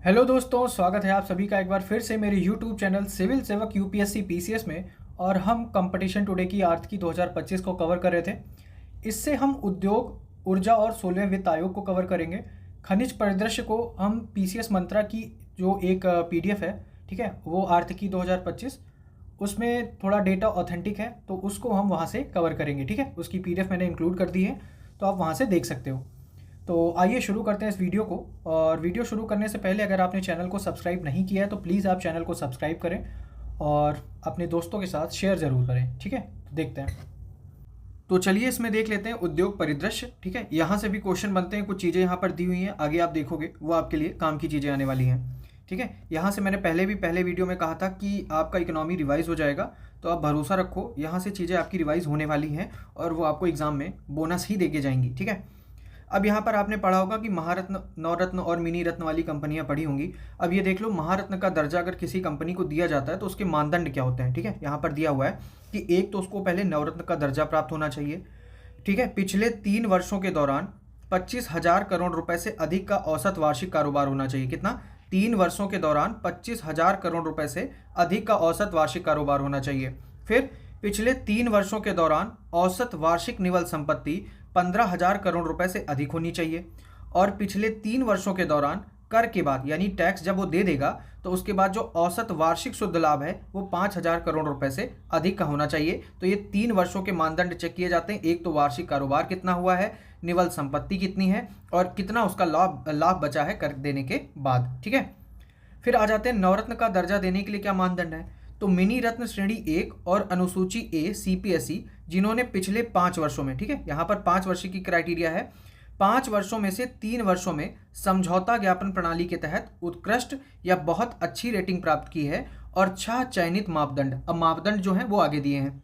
Hello दोस्तों, स्वागत है आप सभी का एक बार फिर से मेरे यूट्यूब चैनल सिविल सेवक यूपीएससी पीसीएस में। और हम कंपटीशन टुडे की आर्थिकी 2025 को कवर कर रहे थे। इससे हम उद्योग, ऊर्जा और 16वें वित्त आयोग को कवर करेंगे। खनिज परिदृश्य को हम पीसीएस मंत्रा की जो एक पीडीएफ है, ठीक है, वो आर्थिकी 2025, उसमें थोड़ा डेटा ऑथेंटिक है तो उसको हम वहाँ से कवर करेंगे। ठीक है, उसकी पीडीएफ मैंने इंक्लूड कर दी है तो आप वहाँ से देख सकते हो। तो आइए शुरू करते हैं इस वीडियो को। और वीडियो शुरू करने से पहले अगर आपने चैनल को सब्सक्राइब नहीं किया है तो प्लीज़ आप चैनल को सब्सक्राइब करें और अपने दोस्तों के साथ शेयर ज़रूर करें। ठीक है, तो देखते हैं। तो चलिए इसमें देख लेते हैं उद्योग परिदृश्य। ठीक है, यहाँ से भी क्वेश्चन बनते हैं, कुछ चीज़ें यहाँ पर दी हुई हैं, आगे आप देखोगे वो आपके लिए काम की चीज़ें आने वाली हैं। ठीक है, यहाँ से मैंने पहले वीडियो में कहा था कि आपका इकोनॉमी रिवाइज हो जाएगा, तो आप भरोसा रखो, यहाँ से चीज़ें आपकी रिवाइज होने वाली हैं और वो आपको एग्जाम में बोनस ही देके जाएंगी। ठीक है, अब यहाँ पर आपने पढ़ा होगा कि महारत्न, नवरत्न और मिनी रत्न वाली कंपनियां पढ़ी होंगी। अब ये देख लो, महारत्न का दर्जा अगर किसी कंपनी को दिया जाता है तो उसके मानदंड क्या होते हैं। ठीक है, यहाँ पर दिया हुआ है कि एक तो उसको पहले नवरत्न का दर्जा प्राप्त होना चाहिए। ठीक है, पिछले 3 वर्षों के दौरान 25,000 करोड़ रुपए से अधिक का औसत वार्षिक कारोबार होना चाहिए। कितना? 3 वर्षों के दौरान 25,000 करोड़ रुपए से अधिक का औसत वार्षिक कारोबार होना चाहिए। फिर पिछले 3 वर्षों के दौरान औसत वार्षिक निवल संपत्ति 15,000 करोड़ रुपए से अधिक होनी चाहिए। और पिछले 3 वर्षों के दौरान कर के बाद, यानी टैक्स जब वो दे देगा तो उसके बाद जो औसत वार्षिक शुद्ध लाभ है वो 5,000 करोड़ रुपए से अधिक का होना चाहिए। तो ये 3 वर्षों के मानदंड चेक किए जाते हैं। एक तो वार्षिक कारोबार कितना हुआ है, निवल संपत्ति कितनी है और कितना उसका लाभ बचा है कर देने के बाद। ठीक है, फिर आ जाते हैं नवरत्न का दर्जा देने के लिए क्या मानदंड है। तो मिनी रत्न श्रेणी 1 और अनुसूची ए सीपीएसई जिन्होंने पिछले 5 वर्षों में, ठीक है, यहाँ पर 5 वर्ष की क्राइटेरिया है, 5 वर्षों में से 3 वर्षों में समझौता ज्ञापन प्रणाली के तहत उत्कृष्ट या बहुत अच्छी रेटिंग प्राप्त की है। और 6 चयनित मापदंड, अब मापदंड जो हैं वो आगे दिए हैं।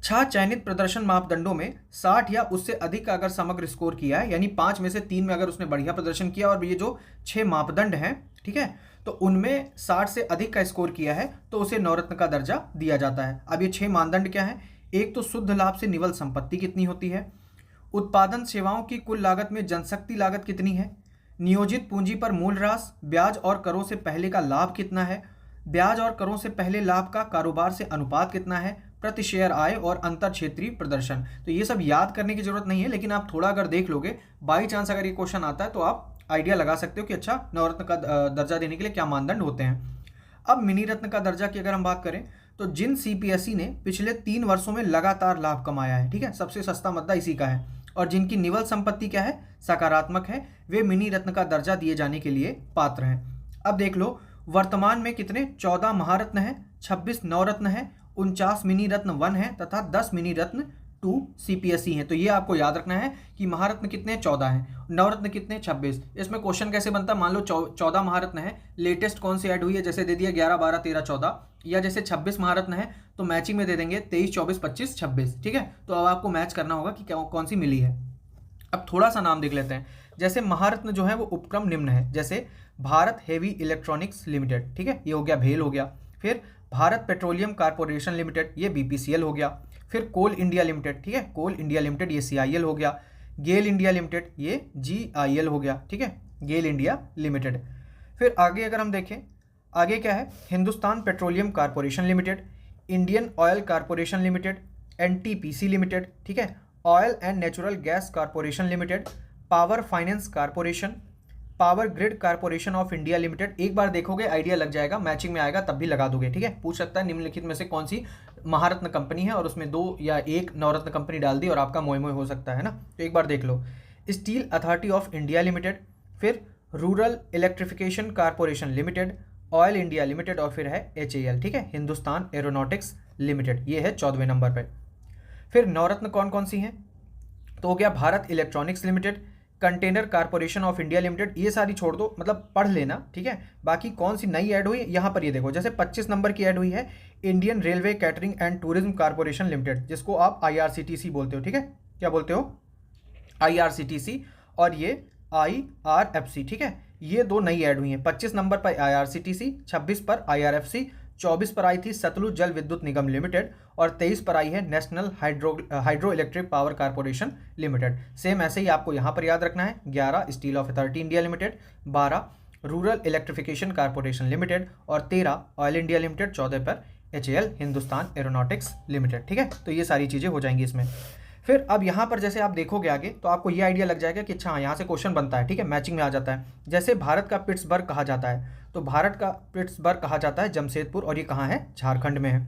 6 चयनित प्रदर्शन मापदंडों में 60 या उससे अधिक का अगर समग्र स्कोर किया है, यानी 5 में से 3 में अगर उसने बढ़िया प्रदर्शन किया और ये जो 6 मापदंड हैं, ठीक है, तो उनमें 60 से अधिक का स्कोर किया है तो उसे नवरत्न का दर्जा दिया जाता है। अब ये 6 मानदंड क्या है? एक तो शुद्ध लाभ से निवल संपत्ति कितनी होती है, उत्पादन सेवाओं की कुल लागत में जनशक्ति लागत कितनी है, नियोजित पूंजी पर मूल ह्रास, ब्याज और करों से पहले का लाभ कितना है, ब्याज और करों से पहले लाभ का कारोबार से अनुपात कितना है, प्रति शेयर आय और अंतर क्षेत्रीय प्रदर्शन। तो ये सब याद करने की जरूरत नहीं है, लेकिन आप थोड़ा अगर देख लोगे, बाई चांस अगर ये क्वेश्चन आता है तो आप आइडिया लगा सकते हो कि अच्छा नवरत्न का दर्जा देने के लिए क्या मानदंड होते हैं। अब मिनी रत्न का दर्जा की अगर हम बात करें तो जिन सीपीएसई ने पिछले 3 वर्षों में लगातार लाभ कमाया है, ठीक है, सबसे सस्ता मद्दा इसी का है, और जिनकी निवल संपत्ति क्या है, सकारात्मक है, वे मिनी रत्न का दर्जा दिए जाने के लिए पात्र हैं। अब देख लो, वर्तमान में कितने 14 महारत्न है, 26 नवरत्न है, 49 मिनी रत्न 1 है तथा 10 मिनी रत्न 2 सीपीएसई हैं। तो ये आपको याद रखना है कि महारत्न कितने 14 हैं, नवरत्न कितने 26। इसमें क्वेश्चन कैसे बनता है, मान लो 14 महारत्न है, लेटेस्ट कौन सी ऐड हुई है, जैसे दे दिया 11, 12, 13, 14, या जैसे 26 महारत्न है तो मैचिंग में दे देंगे 23, 24, 25, 26। ठीक है, तो अब आपको मैच करना होगा कि कौन सी मिली है। अब थोड़ा सा नाम देख लेते हैं। जैसे महारत्न जो है वो उपक्रम निम्न है, जैसे भारत हेवी इलेक्ट्रॉनिक्स लिमिटेड, ठीक है, ये हो गया, भेल हो गया। फिर भारत पेट्रोलियम कारपोरेशन लिमिटेड, ये बीपीसीएल हो गया। फिर कोल इंडिया लिमिटेड, ठीक है, कोल इंडिया लिमिटेड, ये सीआईएल हो गया। गेल इंडिया लिमिटेड, ये जीआईएल हो गया। ठीक है, गेल इंडिया लिमिटेड। फिर आगे अगर हम देखें, आगे क्या है, Hindustan petroleum corporation limited, Indian oil corporation limited, NTPC limited, ठीक है, oil and natural gas corporation limited, power finance corporation, power grid corporation of India limited. एक बार देखोगे आइडिया लग जाएगा, मैचिंग में आएगा तब भी लगा दोगे। ठीक है, पूछ सकता है निम्नलिखित में से कौन सी महारत्न कंपनी है और उसमें 2 या 1 नवरत्न कंपनी डाल दी और आपका मोए मोए हो सकता है ना। तो एक बार देख लो, steel authority of India limited, फिर rural electrification corporation limited, oil India limited, और फिर है एचएएल, ठीक है, हिंदुस्तान एरोनॉटिक्स लिमिटेड, ये है 14वें नंबर पर। फिर नवरत्न कौन कौन सी हैं, तो हो गया Bharat electronics limited, container corporation of India limited, ये सारी छोड़ दो, मतलब पढ़ लेना। ठीक है, बाकी कौन सी नई ऐड हुई यहाँ पर ये देखो, जैसे 25 नंबर की ऐड हुई है Indian railway catering and tourism corporation limited, जिसको आप आईआरसीटीसी बोलते हो। ठीक है, क्या बोलते हो, आईआरसीटीसी, और ये आईआरएफसी। ठीक है, ये 2 नई ऐड हुई हैं। 25 नंबर पर आईआरसीटीसी, 26 पर आईआरएफसी, 24 पर आई थी सतलुज जल विद्युत निगम लिमिटेड और 23 पर आई है national hydro electric power corporation limited. Same ऐसे ही आपको यहाँ पर याद रखना है। 11 steel of authority India limited, 12 rural electrification corporation limited, और 13 ऑयल इंडिया लिमिटेड, 14 पर HAL हिंदुस्तान एरोनॉटिक्स लिमिटेड। ठीक है, तो ये सारी चीज़ें हो जाएंगी इसमें। फिर अब यहाँ पर जैसे आप देखोगे आगे तो आपको ये आइडिया लग जाएगा कि अच्छा यहाँ से क्वेश्चन बनता है। ठीक है, मैचिंग में आ जाता है। जैसे भारत का पिट्सबर्ग कहा जाता है, तो भारत का पिट्सबर्ग कहा जाता है जमशेदपुर, और ये कहाँ है? झारखंड में है।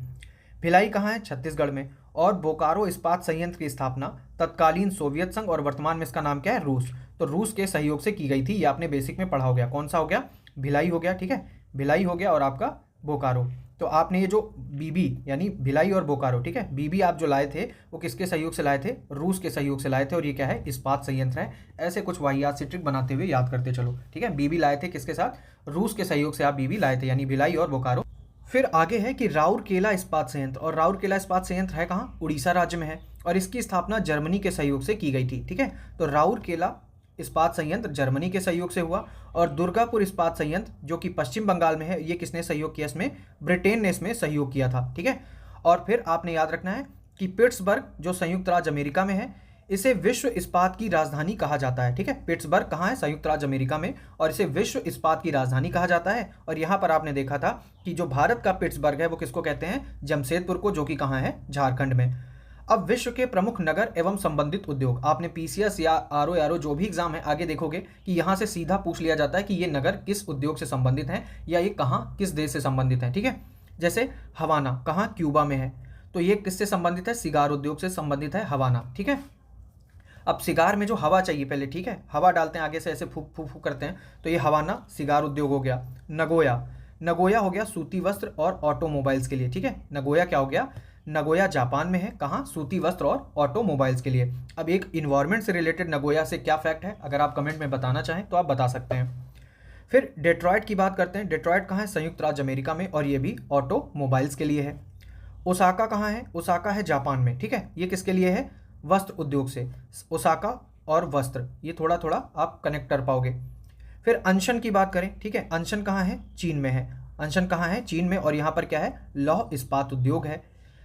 भिलाई कहाँ है? छत्तीसगढ़ में। और बोकारो इस्पात संयंत्र की स्थापना तत्कालीन सोवियत संघ और वर्तमान में इसका नाम क्या है? रूस। तो रूस के सहयोग से की गई थी। ये आपने बेसिक में पढ़ा हो गया। कौन सा हो गया? भिलाई हो गया। ठीक है, भिलाई हो गया और आपका बोकारो। तो आपने ये जो बीबी यानी भिलाई और बोकारो, ठीक है, बीबी आप जो लाए थे वो किसके सहयोग से लाए थे? रूस के सहयोग से लाए थे। और ये क्या है? इस्पात संयंत्र है। ऐसे कुछ वाहियात से ट्रिक बनाते हुए याद करते चलो। ठीक है, बीबी लाए थे किसके साथ? रूस के सहयोग से आप बीबी लाए थे, यानी भिलाई और बोकारो। फिर आगे है कि राउरकेला इस्पात संयंत्र, और राउरकेला इस्पात संयंत्र है कहाँ? उड़ीसा राज्य में है, और इसकी स्थापना जर्मनी के सहयोग से की गई थी। ठीक है, तो राउरकेला इस्पात संयंत्र जर्मनी के सहयोग से हुआ। और दुर्गापुर इस्पात संयंत्र जो कि पश्चिम बंगाल में है, ये किसने सहयोग किया? इसमें ब्रिटेन ने इसमें सहयोग किया था। ठीक है, और फिर आपने याद रखना है कि पिट्सबर्ग जो संयुक्त राज्य अमेरिका में है, इसे विश्व इस्पात की राजधानी कहा जाता है। ठीक है, पिट्सबर्ग कहाँ है? संयुक्त राज्य अमेरिका में, और इसे विश्व इस्पात की राजधानी कहा जाता है। और यहाँ पर आपने देखा था कि जो भारत का पिट्सबर्ग है वो किसको कहते हैं? जमशेदपुर को, जो कि कहाँ है? झारखंड में। अब विश्व के प्रमुख नगर एवं संबंधित उद्योग, आपने PCS या RO जो भी एग्जाम है आगे देखोगे कि यहाँ से सीधा पूछ लिया जाता है कि ये नगर किस उद्योग से संबंधित हैं, या ये कहाँ किस देश से संबंधित हैं। ठीक है, जैसे हवाना कहाँ? क्यूबा में है, तो ये किससे संबंधित है? सिगार उद्योग से संबंधित है हवाना। ठीक है, अब सिगार में जो हवा चाहिए पहले, ठीक है, हवा डालते हैं आगे से, ऐसे फूक फूक फूक करते हैं, तो ये हवाना सिगार उद्योग हो गया। नगोया, नगोया हो गया सूती वस्त्र और ऑटोमोबाइल्स के लिए। ठीक है, नगोया क्या हो गया? नगोया जापान में है, कहाँ? सूती वस्त्र और ऑटोमोबाइल्स के लिए। अब एक इन्वायरमेंट से रिलेटेड नगोया से क्या फैक्ट है, अगर आप कमेंट में बताना चाहें तो आप बता सकते हैं। फिर डेट्रॉयट की बात करते हैं। डेट्रॉयट कहाँ है? संयुक्त राज्य अमेरिका में, और ये भी ऑटोमोबाइल्स के लिए है। ओसाका कहाँ है? ओसाका है जापान में। ठीक है, ये किसके लिए है? वस्त्र उद्योग से। ओसाका और वस्त्र, ये थोड़ा थोड़ा आप कनेक्ट कर पाओगे। फिर अनशन की बात करें, ठीक है, अनशन कहाँ है? चीन में है। अनशन कहाँ है? चीन में, और यहाँ पर क्या है? लौह इस्पात उद्योग है।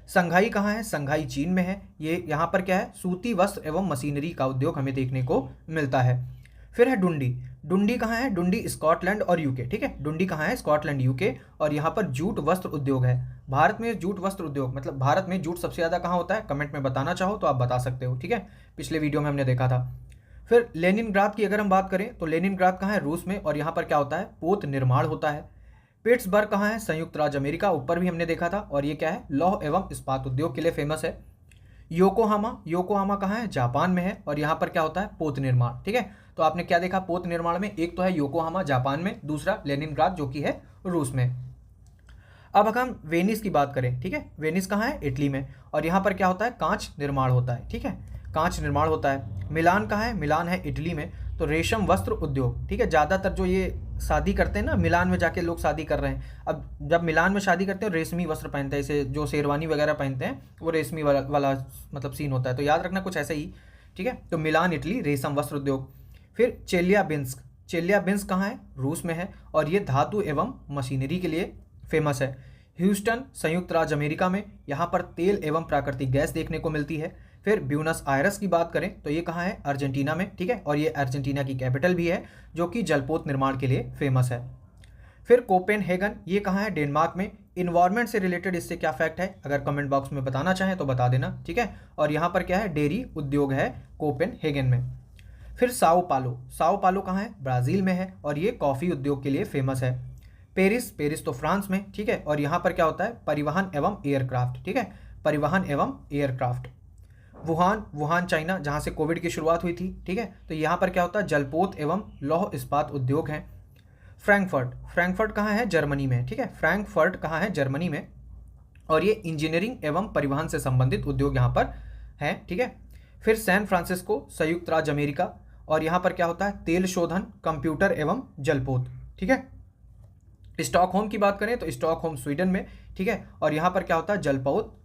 संघाई कहाँ है? संघाई चीन में है। ये यहाँ पर क्या है? सूती वस्त्र एवं मशीनरी का उद्योग हमें देखने को मिलता है। फिर है डुंडी। डुंडी कहाँ है? डुंडी स्कॉटलैंड और यूके। ठीक है, डुंडी कहाँ है? स्कॉटलैंड यूके, और यहाँ पर जूट वस्त्र उद्योग है। भारत में जूट वस्त्र उद्योग, मतलब भारत में जूट सबसे ज़्यादा कहाँ होता है? कमेंट में बताना चाहो तो आप बता सकते हो। ठीक है, पिछले वीडियो में हमने देखा था। फिर लेनिनग्राद की अगर हम बात करें तो लेनिनग्राद कहाँ है? रूस में, और यहाँ पर क्या होता है? पोत निर्माण होता है। पिट्सबर्ग कहाँ है? संयुक्त राज्य अमेरिका, ऊपर भी हमने देखा था, और ये क्या है? लौह एवं इस्पात उद्योग के लिए फेमस है। योकोहामा, योकोहामा कहाँ है? जापान में है, और यहाँ पर क्या होता है? पोत निर्माण। ठीक है, तो आपने क्या देखा पोत निर्माण में? एक तो है योकोहामा जापान में, दूसरा लेनिनग्राद जो कि है रूस में। अब अगर हम वेनिस की बात करें, ठीक है, वेनिस कहाँ है? इटली में, और यहाँ पर क्या होता है? कांच निर्माण होता है। ठीक है, कांच निर्माण होता है। मिलान कहाँ है? मिलान है इटली में, तो रेशम वस्त्र उद्योग। ठीक है, ज़्यादातर जो ये शादी करते हैं ना, मिलान में जाके लोग शादी कर रहे हैं। अब जब मिलान में शादी करते हैं रेशमी वस्त्र पहनते हैं, इसे जो शेरवानी वगैरह पहनते हैं वो रेशमी वाला मतलब सीन होता है, तो याद रखना कुछ ऐसा ही। ठीक है, तो मिलान इटली, रेशम वस्त्र उद्योग। फिर चेल्याबिंस्क, चेल्याबिंस्क कहाँ है? रूस में है, और ये धातु एवं मशीनरी के लिए फेमस है। ह्यूस्टन संयुक्त राज्य अमेरिका में, यहाँ पर तेल एवं प्राकृतिक गैस देखने को मिलती है। फिर ब्यूनस आयरस की बात करें तो ये कहाँ है? अर्जेंटीना में। ठीक है, और ये अर्जेंटीना की कैपिटल भी है, जो कि जलपोत निर्माण के लिए फेमस है। फिर कोपेनहेगन, ये कहाँ है? डेनमार्क में। इन्वायरमेंट से रिलेटेड इससे क्या फैक्ट है, अगर कमेंट बॉक्स में बताना चाहें तो बता देना। ठीक है, और यहाँ पर क्या है? डेयरी उद्योग है कोपेनहेगन में। फिर साओ पालो, साओ पालो कहाँ है? ब्राज़ील में है, और ये कॉफ़ी उद्योग के लिए फेमस है। पेरिस, पेरिस तो फ्रांस में। ठीक है, और यहाँ पर क्या होता है? परिवहन एवं एयरक्राफ्ट। ठीक है, परिवहन एवं एयरक्राफ्ट। वुहान, वुहान चाइना, जहाँ से कोविड की शुरुआत हुई थी। ठीक है, तो यहाँ पर क्या होता है? जलपोत एवं लौह इस्पात उद्योग हैं। फ्रैंकफर्ट, फ्रैंकफर्ट कहाँ है? जर्मनी में। ठीक है, फ्रैंकफर्ट कहाँ है? जर्मनी में, और ये इंजीनियरिंग एवं परिवहन से संबंधित उद्योग यहाँ पर हैं। ठीक है, फिर सैन फ्रांसिस्को संयुक्त राज्य अमेरिका, और यहाँ पर क्या होता है? तेल शोधन, कंप्यूटर एवं जलपोत। ठीक है, स्टॉकहोम की बात करें तो स्टॉकहोम स्वीडन में। ठीक है, और यहाँ पर क्या होता है?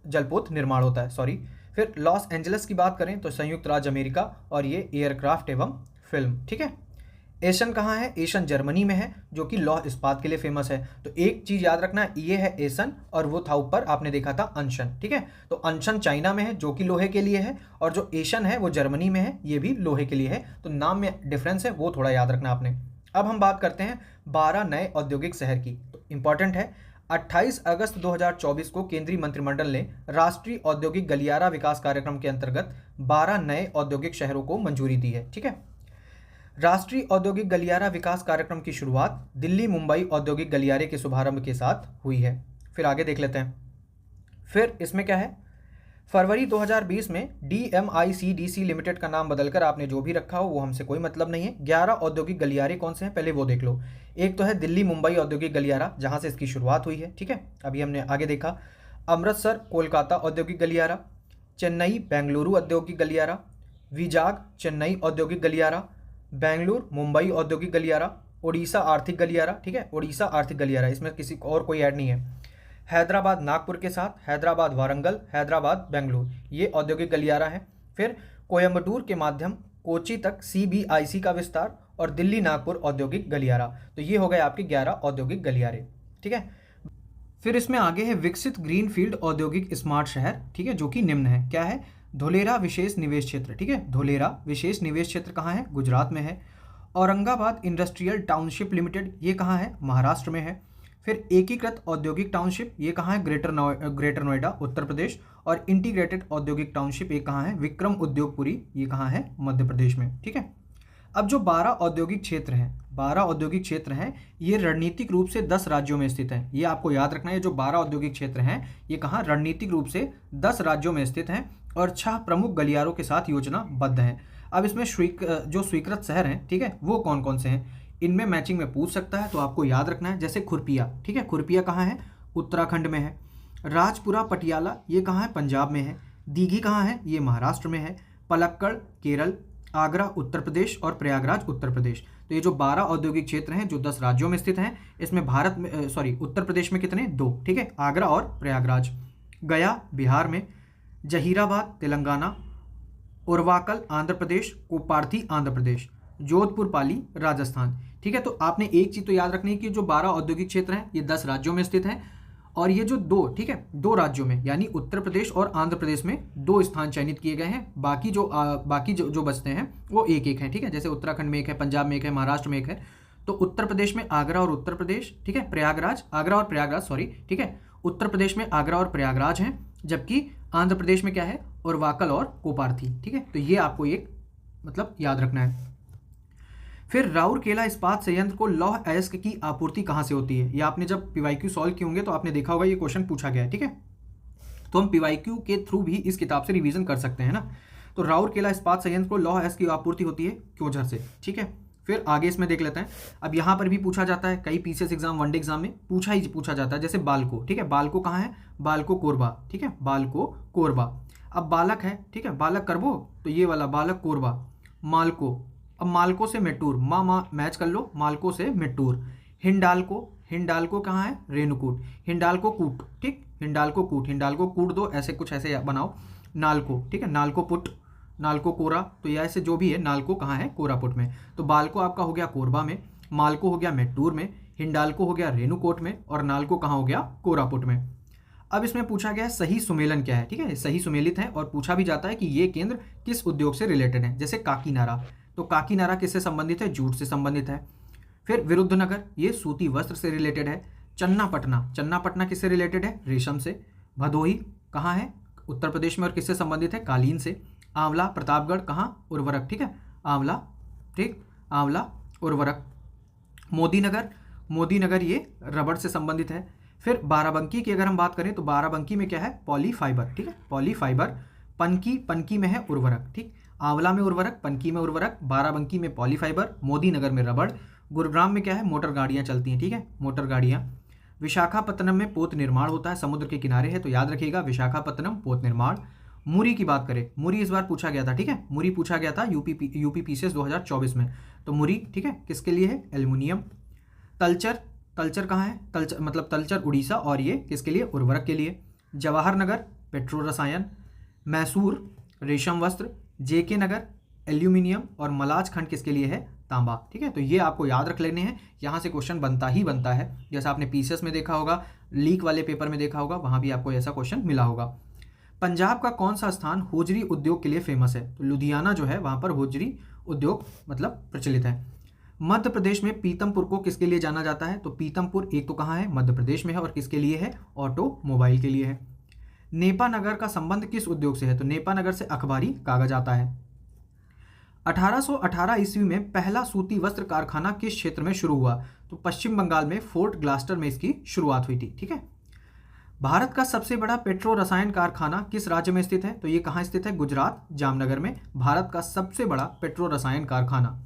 जलपोत निर्माण होता है, सॉरी। फिर लॉस एंजल्स की बात करें तो संयुक्त राज्य अमेरिका, और ये एयरक्राफ्ट एवं फिल्म। ठीक है, एशन कहाँ है? एशन जर्मनी में है, जो कि लौह इस्पात के लिए फेमस है। तो एक चीज़ याद रखना, ये है एशन, और वो था ऊपर आपने देखा था अनशन। ठीक है, तो अनशन चाइना में है जो कि लोहे के लिए है, और जो एशन है वो जर्मनी में है, ये भी लोहे के लिए है। तो नाम में डिफरेंस है, वो थोड़ा याद रखना आपने। अब हम बात करते हैं 12 नए औद्योगिक शहर की। तो इंपॉर्टेंट है, 28 अगस्त 2024 को केंद्रीय मंत्रिमंडल ने राष्ट्रीय औद्योगिक गलियारा विकास कार्यक्रम के अंतर्गत 12 नए औद्योगिक शहरों को मंजूरी दी है। ठीक है, राष्ट्रीय औद्योगिक गलियारा विकास कार्यक्रम की शुरुआत दिल्ली मुंबई औद्योगिक गलियारे के शुभारंभ के साथ हुई है। फिर आगे देख लेते हैं। फिर इसमें क्या है, फरवरी 2020 में DMICDC लिमिटेड का नाम बदलकर आपने जो भी रखा हो वो हमसे कोई मतलब नहीं है। 11 औद्योगिक गलियारे कौन से हैं पहले वो देख लो। एक तो है दिल्ली मुंबई औद्योगिक गलियारा, जहां से इसकी शुरुआत हुई है। ठीक है, अभी हमने आगे देखा। अमृतसर कोलकाता औद्योगिक गलियारा, चेन्नई बेंगलुरु औद्योगिक गलियारा, विजाग चेन्नई औद्योगिक गलियारा, बेंगलुरु मुंबई औद्योगिक गलियारा, ओडिशा आर्थिक गलियारा। ठीक है, ओडिशा आर्थिक गलियारा, इसमें किसी और कोई ऐड नहीं है। हैदराबाद नागपुर के साथ, हैदराबाद वारंगल, हैदराबाद बेंगलुरु, ये औद्योगिक गलियारा है। फिर कोयम्बटूर के माध्यम कोची तक CBIC का विस्तार, और दिल्ली नागपुर औद्योगिक गलियारा। तो ये हो गए आपके 11 औद्योगिक गलियारे। ठीक है, फिर इसमें आगे है विकसित ग्रीनफील्ड औद्योगिक स्मार्ट शहर। ठीक है, जो कि निम्न है। क्या है, धोलेरा विशेष निवेश क्षेत्र। ठीक है, धोलेरा विशेष निवेश क्षेत्र कहाँ है, गुजरात में है। औरंगाबाद इंडस्ट्रियल टाउनशिप लिमिटेड, ये कहाँ है, महाराष्ट्र में है। फिर एकीकृत औद्योगिक टाउनशिप, ये कहाँ है, ग्रेटर नोएडा उत्तर प्रदेश। और इंटीग्रेटेड औद्योगिक टाउनशिप ये कहाँ है, विक्रम उद्योगपुरी, ये कहाँ है, मध्य प्रदेश में। ठीक है, अब जो 12 औद्योगिक क्षेत्र हैं, 12 औद्योगिक क्षेत्र हैं, ये रणनीतिक रूप से 10 राज्यों में स्थित हैं। ये आपको याद रखना है, जो 12 औद्योगिक क्षेत्र हैं ये कहाँ, रणनीतिक रूप से 10 राज्यों में स्थित हैं और 6 प्रमुख गलियारों के साथ योजनाबद्ध हैं। अब इसमें जो स्वीकृत शहर हैं, ठीक है, वो कौन कौन से हैं, इनमें मैचिंग में पूछ सकता है, तो आपको याद रखना है। जैसे खुरपिया, ठीक है, खुरपिया कहाँ है, उत्तराखंड में है। राजपुरा पटियाला, ये कहाँ है, पंजाब में है। दीघी कहाँ है, ये महाराष्ट्र में है। पलक्कड़ केरल, आगरा उत्तर प्रदेश और प्रयागराज उत्तर प्रदेश। तो ये जो 12 औद्योगिक क्षेत्र हैं जो 10 राज्यों में स्थित हैं, इसमें उत्तर प्रदेश में कितने, 2। ठीक है, आगरा और प्रयागराज। गया बिहार में, जहीराबाद तेलंगाना, उरवाकल आंध्र प्रदेश, कोपार्थी आंध्र प्रदेश, जोधपुर पाली राजस्थान। ठीक है, तो आपने एक चीज़ तो याद रखनी है कि जो 12 औद्योगिक क्षेत्र हैं ये 10 राज्यों में स्थित हैं, और ये जो 2, ठीक है, 2 राज्यों में यानी उत्तर प्रदेश और आंध्र प्रदेश में 2 स्थान चयनित किए गए हैं। बाकी जो बचते हैं वो एक एक हैं। ठीक है, जैसे उत्तराखंड में एक है, पंजाब में एक है, महाराष्ट्र में एक है। तो उत्तर प्रदेश में आगरा और उत्तर प्रदेश, ठीक है, आगरा और प्रयागराज, ठीक है, उत्तर प्रदेश में आगरा और प्रयागराज हैं, जबकि आंध्र प्रदेश में क्या है, उरवाकल और कोपार्थी। ठीक है, तो ये आपको एक मतलब याद रखना है। फिर राउरकेला इस्पात संयंत्र को लौह अयस्क की आपूर्ति कहाँ से होती है, ये आपने जब PYQ सॉल्व किए होंगे तो आपने देखा होगा ये क्वेश्चन पूछा गया है। ठीक है, तो हम PYQ के थ्रू भी इस किताब से रिवीजन कर सकते हैं ना। तो राउरकेला इस्पात संयंत्र को लौह अयस्क की आपूर्ति होती है क्योंझर से। ठीक है, फिर आगे इसमें देख लेते हैं। अब यहाँ पर भी पूछा जाता है, कई PCS एग्जाम, वनडे एग्जाम में पूछा जाता है। जैसे बालको, ठीक है, बालको कहाँ है, बालको कोरबा। ठीक है, बालको कोरबा। अब बालक है, ठीक है, बालक करबो, तो ये वाला बालक कोरबा। मालको, अब मालको से मेट्टूर, माँ मैच कर लो, मालको से मेट्टूर। हिंडाल्को कहाँ है, रेणुकूट। हिंडाल्को कूट, ठीक, हिंडाल्को कूट दो, ऐसे बनाओ। नालको, ठीक है, नालको पुट, नालको कोरा, तो ये ऐसे जो भी है, नालको कहाँ है, कोरापुट में। तो बालको आपका हो गया कोरबा में, मालको हो गया मेट्टूर में, हिंडाल्को हो गया रेणुकोट में, और नालको कहाँ हो गया, कोरापुट में। अब इसमें पूछा गया है सही सुमेलन क्या है। ठीक है, सही सुमेलित है, और पूछा भी जाता है कि ये केंद्र किस उद्योग से रिलेटेड है। जैसे काकीनारा, तो काकीनारा किससे संबंधित है, जूट से संबंधित है। फिर विरुद्धनगर, ये सूती वस्त्र से रिलेटेड है। चन्नापटना किससे रिलेटेड है, रेशम से। भदोही कहाँ है, उत्तर प्रदेश में, और किससे संबंधित है, कालीन से। आंवला प्रतापगढ़ कहाँ, उर्वरक। ठीक है, आंवला, ठीक, आंवला उर्वरक। मोदीनगर ये रबड़ से संबंधित है। फिर बाराबंकी की अगर हम बात करें तो बाराबंकी में क्या है, पॉलीफाइबर। ठीक है, पॉलीफाइबर। पनकी में है उर्वरक। ठीक, आंवला में उर्वरक, पनकी में उर्वरक, बाराबंकी में पॉलीफाइबर, मोदीनगर में रबड़। गुरुग्राम में क्या है, मोटर गाड़ियाँ चलती हैं। ठीक है, मोटर गाड़ियाँ। विशाखापत्तनम में पोत निर्माण होता है, समुद्र के किनारे है, तो याद रखिएगा विशाखापत्तनम पोत निर्माण। मुरी की बात करें, मुरी इस बार पूछा गया था। ठीक है, मुरी पूछा गया था यूपी PCS 2024 में। तो मुरी, ठीक है, किसके लिए है, एल्युमिनियम। तलचर कहाँ है, तलचर उड़ीसा, और ये किसके लिए, उर्वरक के लिए। जवाहर नगर पेट्रो रसायन। मैसूर रेशम वस्त्र। JK नगर एल्यूमिनियम, और मलाज खंड किसके लिए है, तांबा। ठीक है, तो ये आपको याद रख लेने हैं, यहाँ से क्वेश्चन बनता है। जैसा आपने PCS में देखा होगा, लीक वाले पेपर में देखा होगा, वहाँ भी आपको ऐसा क्वेश्चन मिला होगा। पंजाब का कौन सा स्थान होजरी उद्योग के लिए फेमस है, तो लुधियाना जो है वहाँ पर होजरी उद्योग मतलब प्रचलित है। मध्य प्रदेश में पीतमपुर को किसके लिए जाना जाता है? तो पीतमपुर एक तो कहाँ है? मध्य प्रदेश में है, और किसके लिए है? ऑटोमोबाइल के लिए है। नेपानगर का संबंध किस उद्योग से है? तो नेपानगर से अखबारी कागज आता है। 1818 ईस्वी में पहला सूती वस्त्र कारखाना किस क्षेत्र में शुरू हुआ? तो पश्चिम बंगाल में फोर्ट ग्लास्टर में इसकी शुरुआत हुई थी। ठीक है। भारत का सबसे बड़ा पेट्रो रसायन कारखाना किस राज्य में स्थित है? तो ये कहाँ स्थित है? गुजरात, जामनगर में भारत का सबसे बड़ा पेट्रो रसायन कारखाना।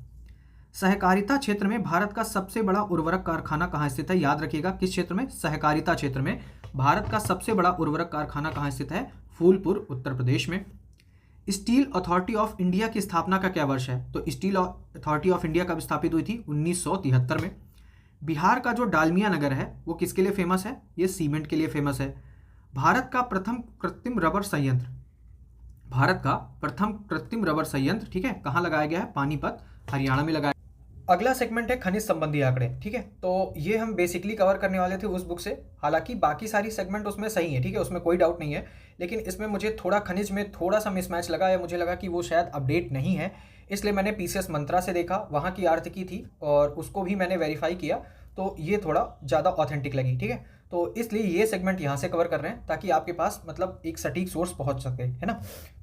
सहकारिता क्षेत्र में भारत का सबसे बड़ा उर्वरक कारखाना कहाँ स्थित है? याद रखिएगा, किस क्षेत्र में? सहकारिता क्षेत्र में भारत का सबसे बड़ा उर्वरक कारखाना कहाँ स्थित है? फूलपुर, उत्तर प्रदेश में। स्टील अथॉरिटी ऑफ इंडिया की स्थापना का क्या वर्ष है? तो स्टील अथॉरिटी ऑफ इंडिया कब स्थापित हुई थी? 1973 में। बिहार का जो डालमिया नगर है वो किसके लिए फेमस है? ये सीमेंट के लिए फेमस है। भारत का प्रथम कृत्रिम रबर संयंत्र ठीक है, कहाँ लगाया गया है? पानीपत, हरियाणा में लगाया। अगला सेगमेंट है खनिज संबंधी आंकड़े। ठीक है, तो ये हम बेसिकली कवर करने वाले थे उस बुक से। हालांकि बाकी सारी सेगमेंट उसमें सही है, ठीक है, उसमें कोई डाउट नहीं है, लेकिन इसमें मुझे थोड़ा खनिज में थोड़ा सा मिसमैच लगा, या मुझे लगा कि वो शायद अपडेट नहीं है, इसलिए मैंने पीसीएस मंत्रा से देखा, वहाँ की आर्थ की थी और उसको भी मैंने वेरीफाई किया, तो ये थोड़ा ज़्यादा ऑथेंटिक लगी। ठीक है, तो इसलिए ये सेगमेंट यहाँ से कवर कर रहे हैं ताकि आपके पास मतलब एक सटीक सोर्स पहुँच सके, है ना।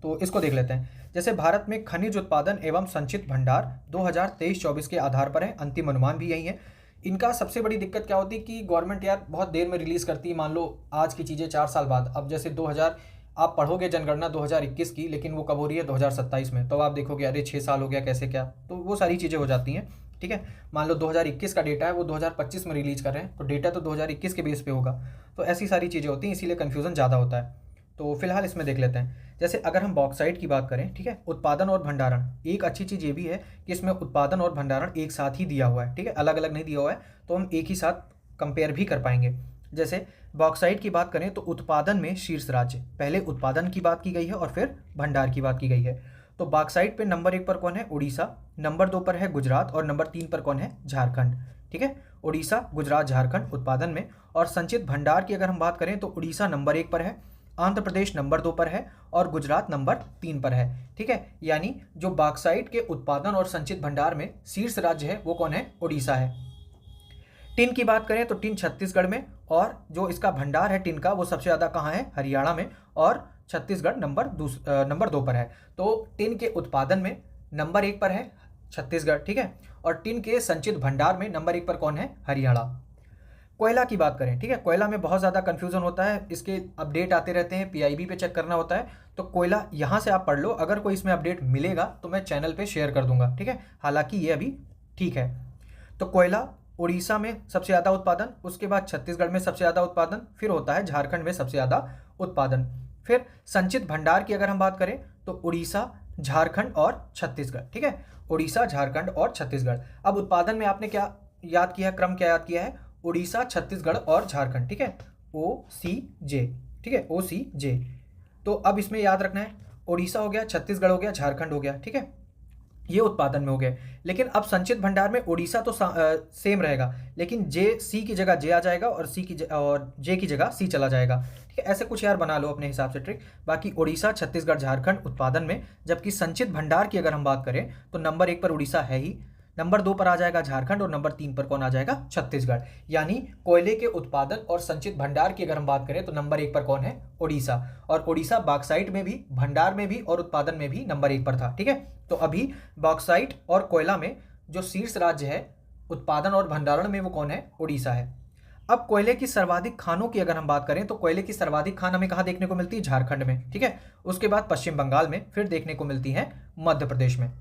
तो इसको देख लेते हैं। जैसे भारत में खनिज उत्पादन एवं संचित भंडार 2023-24 के आधार पर है, अंतिम अनुमान भी यही है। इनका सबसे बड़ी दिक्कत क्या होती है कि गवर्नमेंट यार बहुत देर में रिलीज़ करती है। मान लो आज की चीज़ें 4 साल बाद, अब जैसे 2000 आप पढ़ोगे जनगणना 2021 की, लेकिन वो कब हो रही है? 2027 में। तो आप देखोगे अरे 6 साल हो गया, कैसे क्या, तो वो सारी चीज़ें हो जाती हैं। ठीक है, मान लो 2021 का डेटा है, वो 2025 में रिलीज कर रहे हैं, तो डेटा तो 2021 के बेस पे होगा। तो ऐसी सारी चीज़ें होती हैं, इसीलिए कन्फ्यूज़न ज़्यादा होता है। तो फिलहाल इसमें देख लेते हैं। जैसे अगर हम बॉक्साइट की बात करें, ठीक है, उत्पादन और भंडारण, एक अच्छी चीज़ ये भी है कि इसमें उत्पादन और भंडारण एक साथ ही दिया हुआ है। ठीक है, अलग अलग नहीं दिया हुआ है, तो हम एक ही साथ कंपेयर भी कर पाएंगे। जैसे बॉक्साइट की बात करें तो उत्पादन में शीर्ष राज्य, पहले उत्पादन की बात की गई है और फिर भंडार की बात की गई है। तो बॉक्साइट पे नंबर 1 पर कौन है? उड़ीसा, नंबर 2 पर है गुजरात, और नंबर 3 पर कौन है? झारखंड। ठीक है, उड़ीसा, गुजरात, झारखंड उत्पादन में। और संचित भंडार की अगर हम बात करें तो उड़ीसा नंबर 1 पर है, आंध्र प्रदेश नंबर 2 पर है, और गुजरात नंबर 3 पर है। ठीक है, यानी जो बॉक्साइट के उत्पादन और संचित भंडार में शीर्ष राज्य है वो कौन है? उड़ीसा है। टिन की बात करें तो टिन छत्तीसगढ़ में, और जो इसका भंडार है टिन का वो सबसे ज़्यादा कहाँ है? हरियाणा में, और छत्तीसगढ़ नंबर 2 पर है। तो टिन के उत्पादन में नंबर 1 पर है छत्तीसगढ़, ठीक है, और टिन के संचित भंडार में नंबर 1 पर कौन है? हरियाणा। कोयला की बात करें, ठीक है, कोयला में बहुत ज़्यादा कन्फ्यूजन होता है, इसके अपडेट आते रहते हैं, पीआईबी पे चेक करना होता है, तो कोयला यहाँ से आप पढ़ लो, अगर कोई इसमें अपडेट मिलेगा तो मैं चैनल पे शेयर कर दूंगा। ठीक है, हालांकि ये अभी ठीक है। तो कोयला उड़ीसा में सबसे ज़्यादा उत्पादन, उसके बाद छत्तीसगढ़ में सबसे ज़्यादा उत्पादन, फिर होता है झारखंड में सबसे ज़्यादा उत्पादन। फिर संचित भंडार की अगर हम बात करें तो उड़ीसा, झारखंड और छत्तीसगढ़। ठीक है, उड़ीसा, झारखंड और छत्तीसगढ़। अब उत्पादन में आपने क्या याद किया है? क्रम क्या याद किया है? उड़ीसा, छत्तीसगढ़ और झारखंड। ठीक है, OCJ। ठीक है, OCJ। तो अब इसमें याद रखना है, उड़ीसा हो गया, छत्तीसगढ़ हो गया, झारखंड हो गया। ठीक है, ये उत्पादन में हो गए। लेकिन अब संचित भंडार में उड़ीसा तो सेम रहेगा, लेकिन सी की जगह जे आ जाएगा, और जे की जगह सी चला जाएगा। ठीक है, ऐसे कुछ यार बना लो अपने हिसाब से ट्रिक। बाकी उड़ीसा, छत्तीसगढ़, झारखंड उत्पादन में, जबकि संचित भंडार की अगर हम बात करें तो नंबर 1 पर उड़ीसा है ही, नंबर 2 पर आ जाएगा झारखंड, और नंबर 3 पर कौन आ जाएगा? छत्तीसगढ़। यानी कोयले के उत्पादन और संचित भंडार की अगर हम बात करें तो नंबर 1 पर कौन है? उड़ीसा। और उड़ीसा बॉक्साइट में भी, भंडार में भी और उत्पादन में भी नंबर 1 पर था। ठीक है, तो अभी बॉक्साइट और कोयला में जो शीर्ष राज्य है उत्पादन और भंडारण में वो कौन है? उड़ीसा है। अब कोयले की सर्वाधिक खानों की अगर हम बात करें तो कोयले की सर्वाधिक खान हमें कहाँ देखने को मिलती है? झारखंड में। ठीक है, उसके बाद पश्चिम बंगाल में, फिर देखने को मिलती है मध्य प्रदेश में।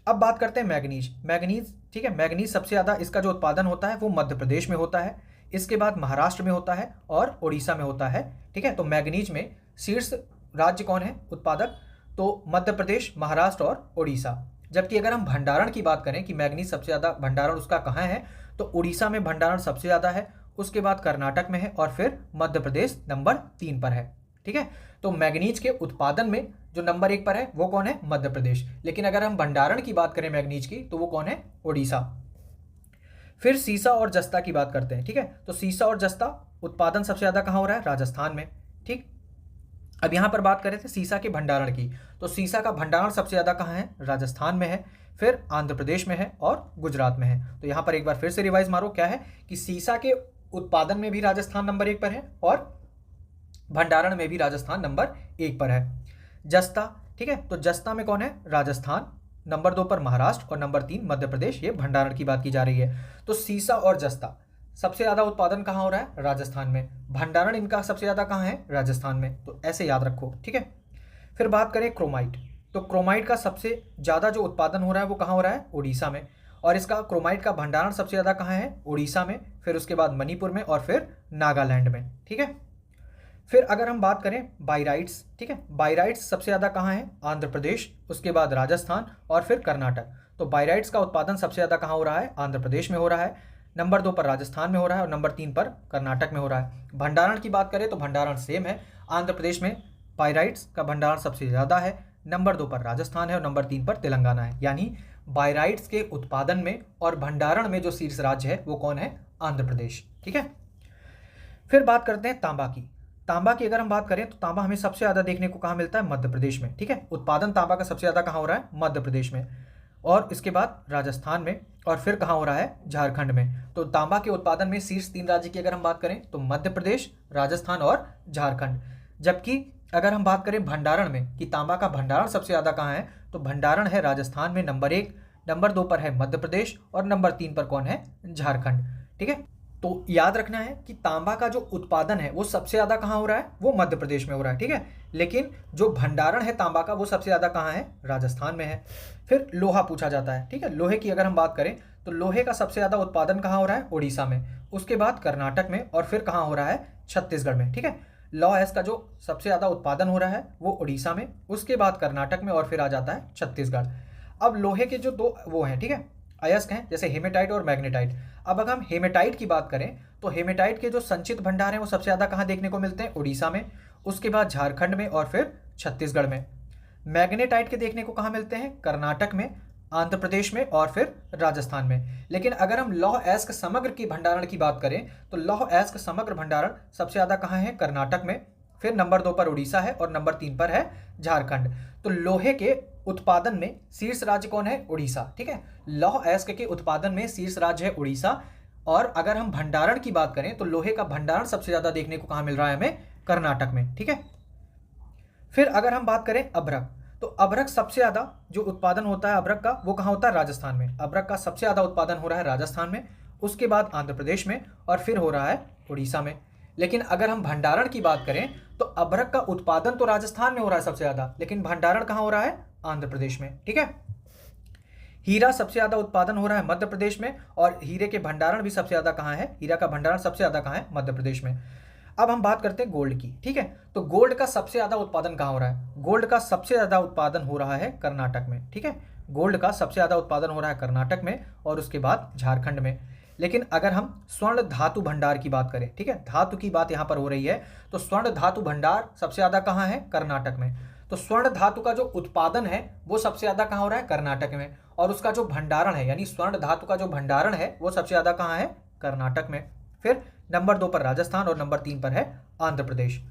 अब बात करते हैं मैग्नीज। ठीक है, मैग्नीज सबसे ज़्यादा इसका जो उत्पादन होता है वो मध्य प्रदेश में होता है, इसके बाद महाराष्ट्र में होता है और उड़ीसा में होता है। ठीक है, तो मैग्नीज में शीर्ष राज्य कौन है उत्पादक? तो मध्य प्रदेश, महाराष्ट्र और उड़ीसा। जबकि अगर हम भंडारण की बात करें कि मैग्नीज सबसे ज़्यादा भंडारण उसका कहाँ है, तो उड़ीसा में भंडारण सबसे ज़्यादा है, उसके बाद कर्नाटक में है, और फिर मध्य प्रदेश नंबर 3 पर है। ठीक है, तो मैग्नीज के उत्पादन में जो नंबर 1 पर है वो कौन है? मध्य प्रदेश। लेकिन अगर हम भंडारण की बात करें मैग्नीज की तो वो कौन है? उड़ीसा। फिर सीसा और जस्ता की बात करते हैं। ठीक है, तो सीसा और जस्ता उत्पादन सबसे ज़्यादा कहाँ हो रहा है? राजस्थान में। ठीक, अब यहाँ पर बात करें थे सीसा के भंडारण की, तो सीसा का भंडारण सबसे ज़्यादा कहाँ है? राजस्थान में है। फिर आंध्र प्रदेश में है और गुजरात में है। तो यहाँ पर एक बार फिर से रिवाइज मारो, क्या है कि सीसा के उत्पादन में भी राजस्थान नंबर 1 पर है और भंडारण में भी राजस्थान नंबर 1 पर है। जस्ता, ठीक है, तो जस्ता में कौन है? राजस्थान, नंबर 2 पर महाराष्ट्र और नंबर 3 मध्य प्रदेश। ये भंडारण की बात की जा रही है। तो सीसा और जस्ता सबसे ज्यादा उत्पादन कहाँ हो रहा है? राजस्थान में। भंडारण इनका सबसे ज्यादा कहाँ है? राजस्थान में। तो ऐसे याद रखो, ठीक है। फिर बात करें क्रोमाइट, तो क्रोमाइट का सबसे ज्यादा जो उत्पादन हो रहा है वो कहाँ हो रहा है? उड़ीसा में। और इसका क्रोमाइट का भंडारण सबसे ज्यादा कहाँ है? उड़ीसा में, फिर उसके बाद मणिपुर में और फिर नागालैंड में, ठीक है। फिर अगर हम बात करें बाइराइट्स, ठीक है, बाइराइट्स सबसे ज्यादा कहाँ है? आंध्र प्रदेश, उसके बाद राजस्थान और फिर कर्नाटक। तो बाइराइट्स का उत्पादन सबसे ज्यादा कहाँ हो रहा है? आंध्र प्रदेश में हो रहा है, नंबर 2 पर राजस्थान में हो रहा है और नंबर 3 पर कर्नाटक में हो रहा है। भंडारण की बात करें तो भंडारण सेम है, आंध्र प्रदेश में बाइराइट्स का भंडारण सबसे ज्यादा है, नंबर 2 पर राजस्थान है और नंबर 3 पर तेलंगाना है। यानी बाइराइट्स के उत्पादन में और भंडारण में जो शीर्ष राज्य है वो कौन है? आंध्र प्रदेश, ठीक है। फिर बात करते हैं तांबा की। तांबा की अगर हम बात करें तो तांबा हमें सबसे ज्यादा देखने को कहाँ मिलता है? मध्य प्रदेश में, ठीक है। उत्पादन तांबा का सबसे ज्यादा कहाँ हो रहा है? मध्य प्रदेश में, और इसके बाद राजस्थान में, और फिर कहाँ हो रहा है? झारखंड में। तो तांबा के उत्पादन में शीर्ष 3 राज्य की अगर हम बात करें तो मध्य प्रदेश, राजस्थान और झारखंड। जबकि अगर हम बात करें भंडारण में कि तांबा का भंडारण सबसे ज्यादा कहाँ है, तो भंडारण है राजस्थान में नंबर 1, नंबर 2 पर है मध्य प्रदेश और नंबर 3 पर कौन है? झारखंड, ठीक है। तो याद रखना है कि तांबा का जो उत्पादन है वो सबसे ज्यादा कहाँ हो रहा है? वो मध्य प्रदेश में हो रहा है, ठीक है। लेकिन जो भंडारण है तांबा का वो सबसे ज्यादा कहाँ है? राजस्थान में है। फिर लोहा पूछा जाता है, ठीक है। लोहे की अगर हम बात करें तो लोहे का सबसे ज्यादा उत्पादन कहाँ हो रहा है? उड़ीसा में, उसके बाद कर्नाटक में और फिर कहाँ हो रहा है? छत्तीसगढ़ में, ठीक है। लौह अयस्क का जो सबसे ज्यादा उत्पादन हो रहा है वो उड़ीसा में, उसके बाद कर्नाटक में और फिर आ जाता है छत्तीसगढ़। अब लोहे के जो दो वो हैं, ठीक है, अयस्क हैं, जैसे हेमेटाइट और मैग्नेटाइट। अब अगर हम हेमेटाइट की बात करें तो हेमेटाइट के जो संचित भंडार हैं वो सबसे ज्यादा कहाँ देखने को मिलते हैं? उड़ीसा में, उसके बाद झारखंड में और फिर छत्तीसगढ़ में। मैग्नेटाइट के देखने को कहाँ मिलते हैं? कर्नाटक में, आंध्र प्रदेश में और फिर राजस्थान में। लेकिन अगर हम लौह अयस्क समग्र की भंडारण की बात करें तो लौह अयस्क समग्र भंडारण सबसे ज्यादा कहाँ है? कर्नाटक में, फिर नंबर 2 पर उड़ीसा है और नंबर 3 पर है झारखंड। तो लोहे के उत्पादन में शीर्ष राज्य कौन है? उड़ीसा, ठीक है। लौह अयस्क के उत्पादन में शीर्ष राज्य है उड़ीसा। और अगर हम भंडारण की बात करें तो लोहे का भंडारण सबसे ज्यादा देखने को कहाँ मिल रहा है हमें? कर्नाटक में, ठीक है। फिर अगर हम बात करें अभ्रक, तो अभ्रक सबसे ज्यादा जो उत्पादन होता है अभ्रक का वो कहाँ होता है? राजस्थान में। अभ्रक का सबसे ज्यादा उत्पादन हो रहा है राजस्थान में, उसके बाद आंध्र प्रदेश में और फिर हो रहा है उड़ीसा में। लेकिन अगर हम भंडारण की बात करें तो अभ्रक का उत्पादन तो राजस्थान में हो रहा है सबसे ज्यादा, लेकिन भंडारण कहाँ हो रहा है? आंध्र प्रदेश में, ठीक है। हीरा सबसे ज्यादा उत्पादन हो रहा है मध्य प्रदेश में और हीरे के भंडारण भी सबसे ज्यादा कहाँ है? हीरा का भंडारण सबसे ज्यादा कहाँ है? मध्य प्रदेश में। अब हम बात करते हैं गोल्ड की, ठीक है। तो गोल्ड का सबसे ज्यादा उत्पादन कहाँ हो रहा है? गोल्ड का सबसे ज्यादा उत्पादन हो रहा है कर्नाटक में, ठीक है। गोल्ड का सबसे ज्यादा उत्पादन हो रहा है कर्नाटक में और उसके बाद झारखंड में। लेकिन अगर हम स्वर्ण धातु भंडार की बात करें, ठीक है, धातु की बात यहाँ पर हो रही है, तो स्वर्ण धातु भंडार सबसे ज्यादा कहाँ है? कर्नाटक में। तो स्वर्ण धातु का जो उत्पादन है वो सबसे ज्यादा कहाँ हो रहा है? कर्नाटक में। और उसका जो भंडारण है यानी स्वर्ण धातु का जो भंडारण है वो सबसे ज्यादा कहाँ है? कर्नाटक में। फिर नंबर 2 पर राजस्थान और नंबर 3 पर है आंध्र प्रदेश।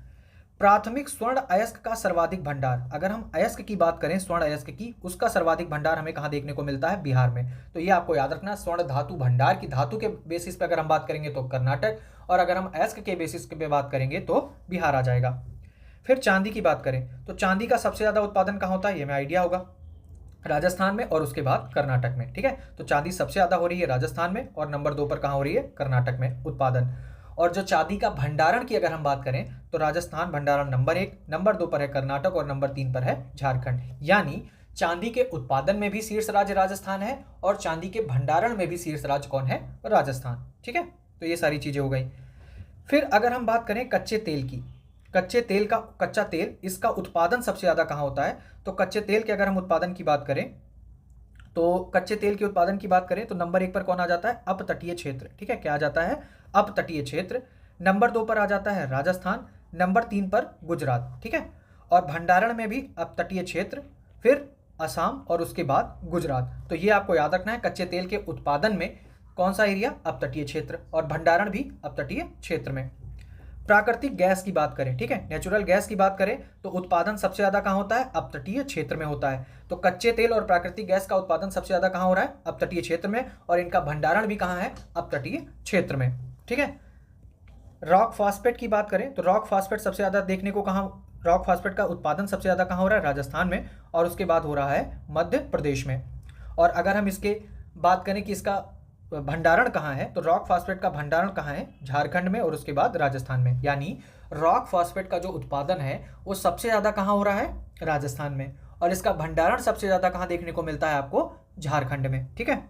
प्राथमिक स्वर्ण अयस्क का सर्वाधिक भंडार, अगर हम अयस्क की बात करें स्वर्ण अयस्क की, उसका सर्वाधिक भंडार हमें कहाँ देखने को मिलता है? बिहार में। तो ये आपको याद रखना, स्वर्ण धातु भंडार की धातु के बेसिस पे अगर हम बात करेंगे तो कर्नाटक, और अगर हम अयस्क के बेसिस पे बात करेंगे तो बिहार आ जाएगा। फिर चांदी की बात करें तो चांदी का सबसे ज्यादा उत्पादन कहाँ होता है? ये हमें आइडिया होगा, राजस्थान में और उसके बाद कर्नाटक में, ठीक है। तो चांदी सबसे ज्यादा हो रही है राजस्थान में और नंबर 2 पर कहाँ हो रही है? कर्नाटक में उत्पादन। और जो चांदी का भंडारण की अगर हम बात करें तो राजस्थान भंडारण नंबर 1, नंबर 2 पर है कर्नाटक और नंबर 3 पर है झारखंड। यानी चांदी के उत्पादन में भी शीर्ष राज्य राजस्थान है और चांदी के भंडारण में भी शीर्ष राज्य कौन है? राजस्थान, ठीक है। तो ये सारी चीजें हो गई। फिर अगर हम बात करें कच्चे तेल की, कच्चा तेल इसका उत्पादन सबसे ज्यादा कहाँ होता है? तो कच्चे तेल के अगर हम उत्पादन की बात करें तो कच्चे तेल के उत्पादन की बात करें तो नंबर 1 पर कौन आ जाता है? अपतटीय क्षेत्र, ठीक है। क्या आ जाता है? अपतटीय क्षेत्र। नंबर 2 पर आ जाता है राजस्थान, नंबर 3 पर गुजरात, ठीक है। और भंडारण में भी अपतटीय क्षेत्र, फिर असम और उसके बाद गुजरात। तो ये आपको याद रखना है, कच्चे तेल के उत्पादन में कौन सा एरिया? अपतटीय क्षेत्र, और भंडारण भी अपतटीय क्षेत्र में। प्राकृतिक गैस की बात करें, ठीक है, नेचुरल गैस की बात करें तो उत्पादन सबसे ज़्यादा कहाँ होता है? अपतटीय क्षेत्र में होता है। तो कच्चे तेल और प्राकृतिक गैस का उत्पादन सबसे ज़्यादा कहाँ हो रहा है? अपतटीय क्षेत्र में, और इनका भंडारण भी कहाँ है? अपतटीय क्षेत्र में, ठीक है। रॉक फॉस्फेट की बात करें तो रॉक फॉस्फेट सबसे ज़्यादा देखने को कहाँ, रॉक फॉस्फेट का उत्पादन सबसे ज़्यादा कहाँ हो रहा है? राजस्थान में, और उसके बाद हो रहा है मध्य प्रदेश में। और अगर हम इसके बात करें कि इसका भंडारण कहाँ है, तो रॉक फॉस्फेट का भंडारण कहाँ है? झारखंड में, और उसके बाद राजस्थान में। यानी रॉक फॉस्फेट का जो उत्पादन है वो सबसे ज़्यादा कहाँ हो रहा है? राजस्थान में, और इसका भंडारण सबसे ज़्यादा कहाँ देखने को मिलता है आपको? झारखंड में, ठीक है।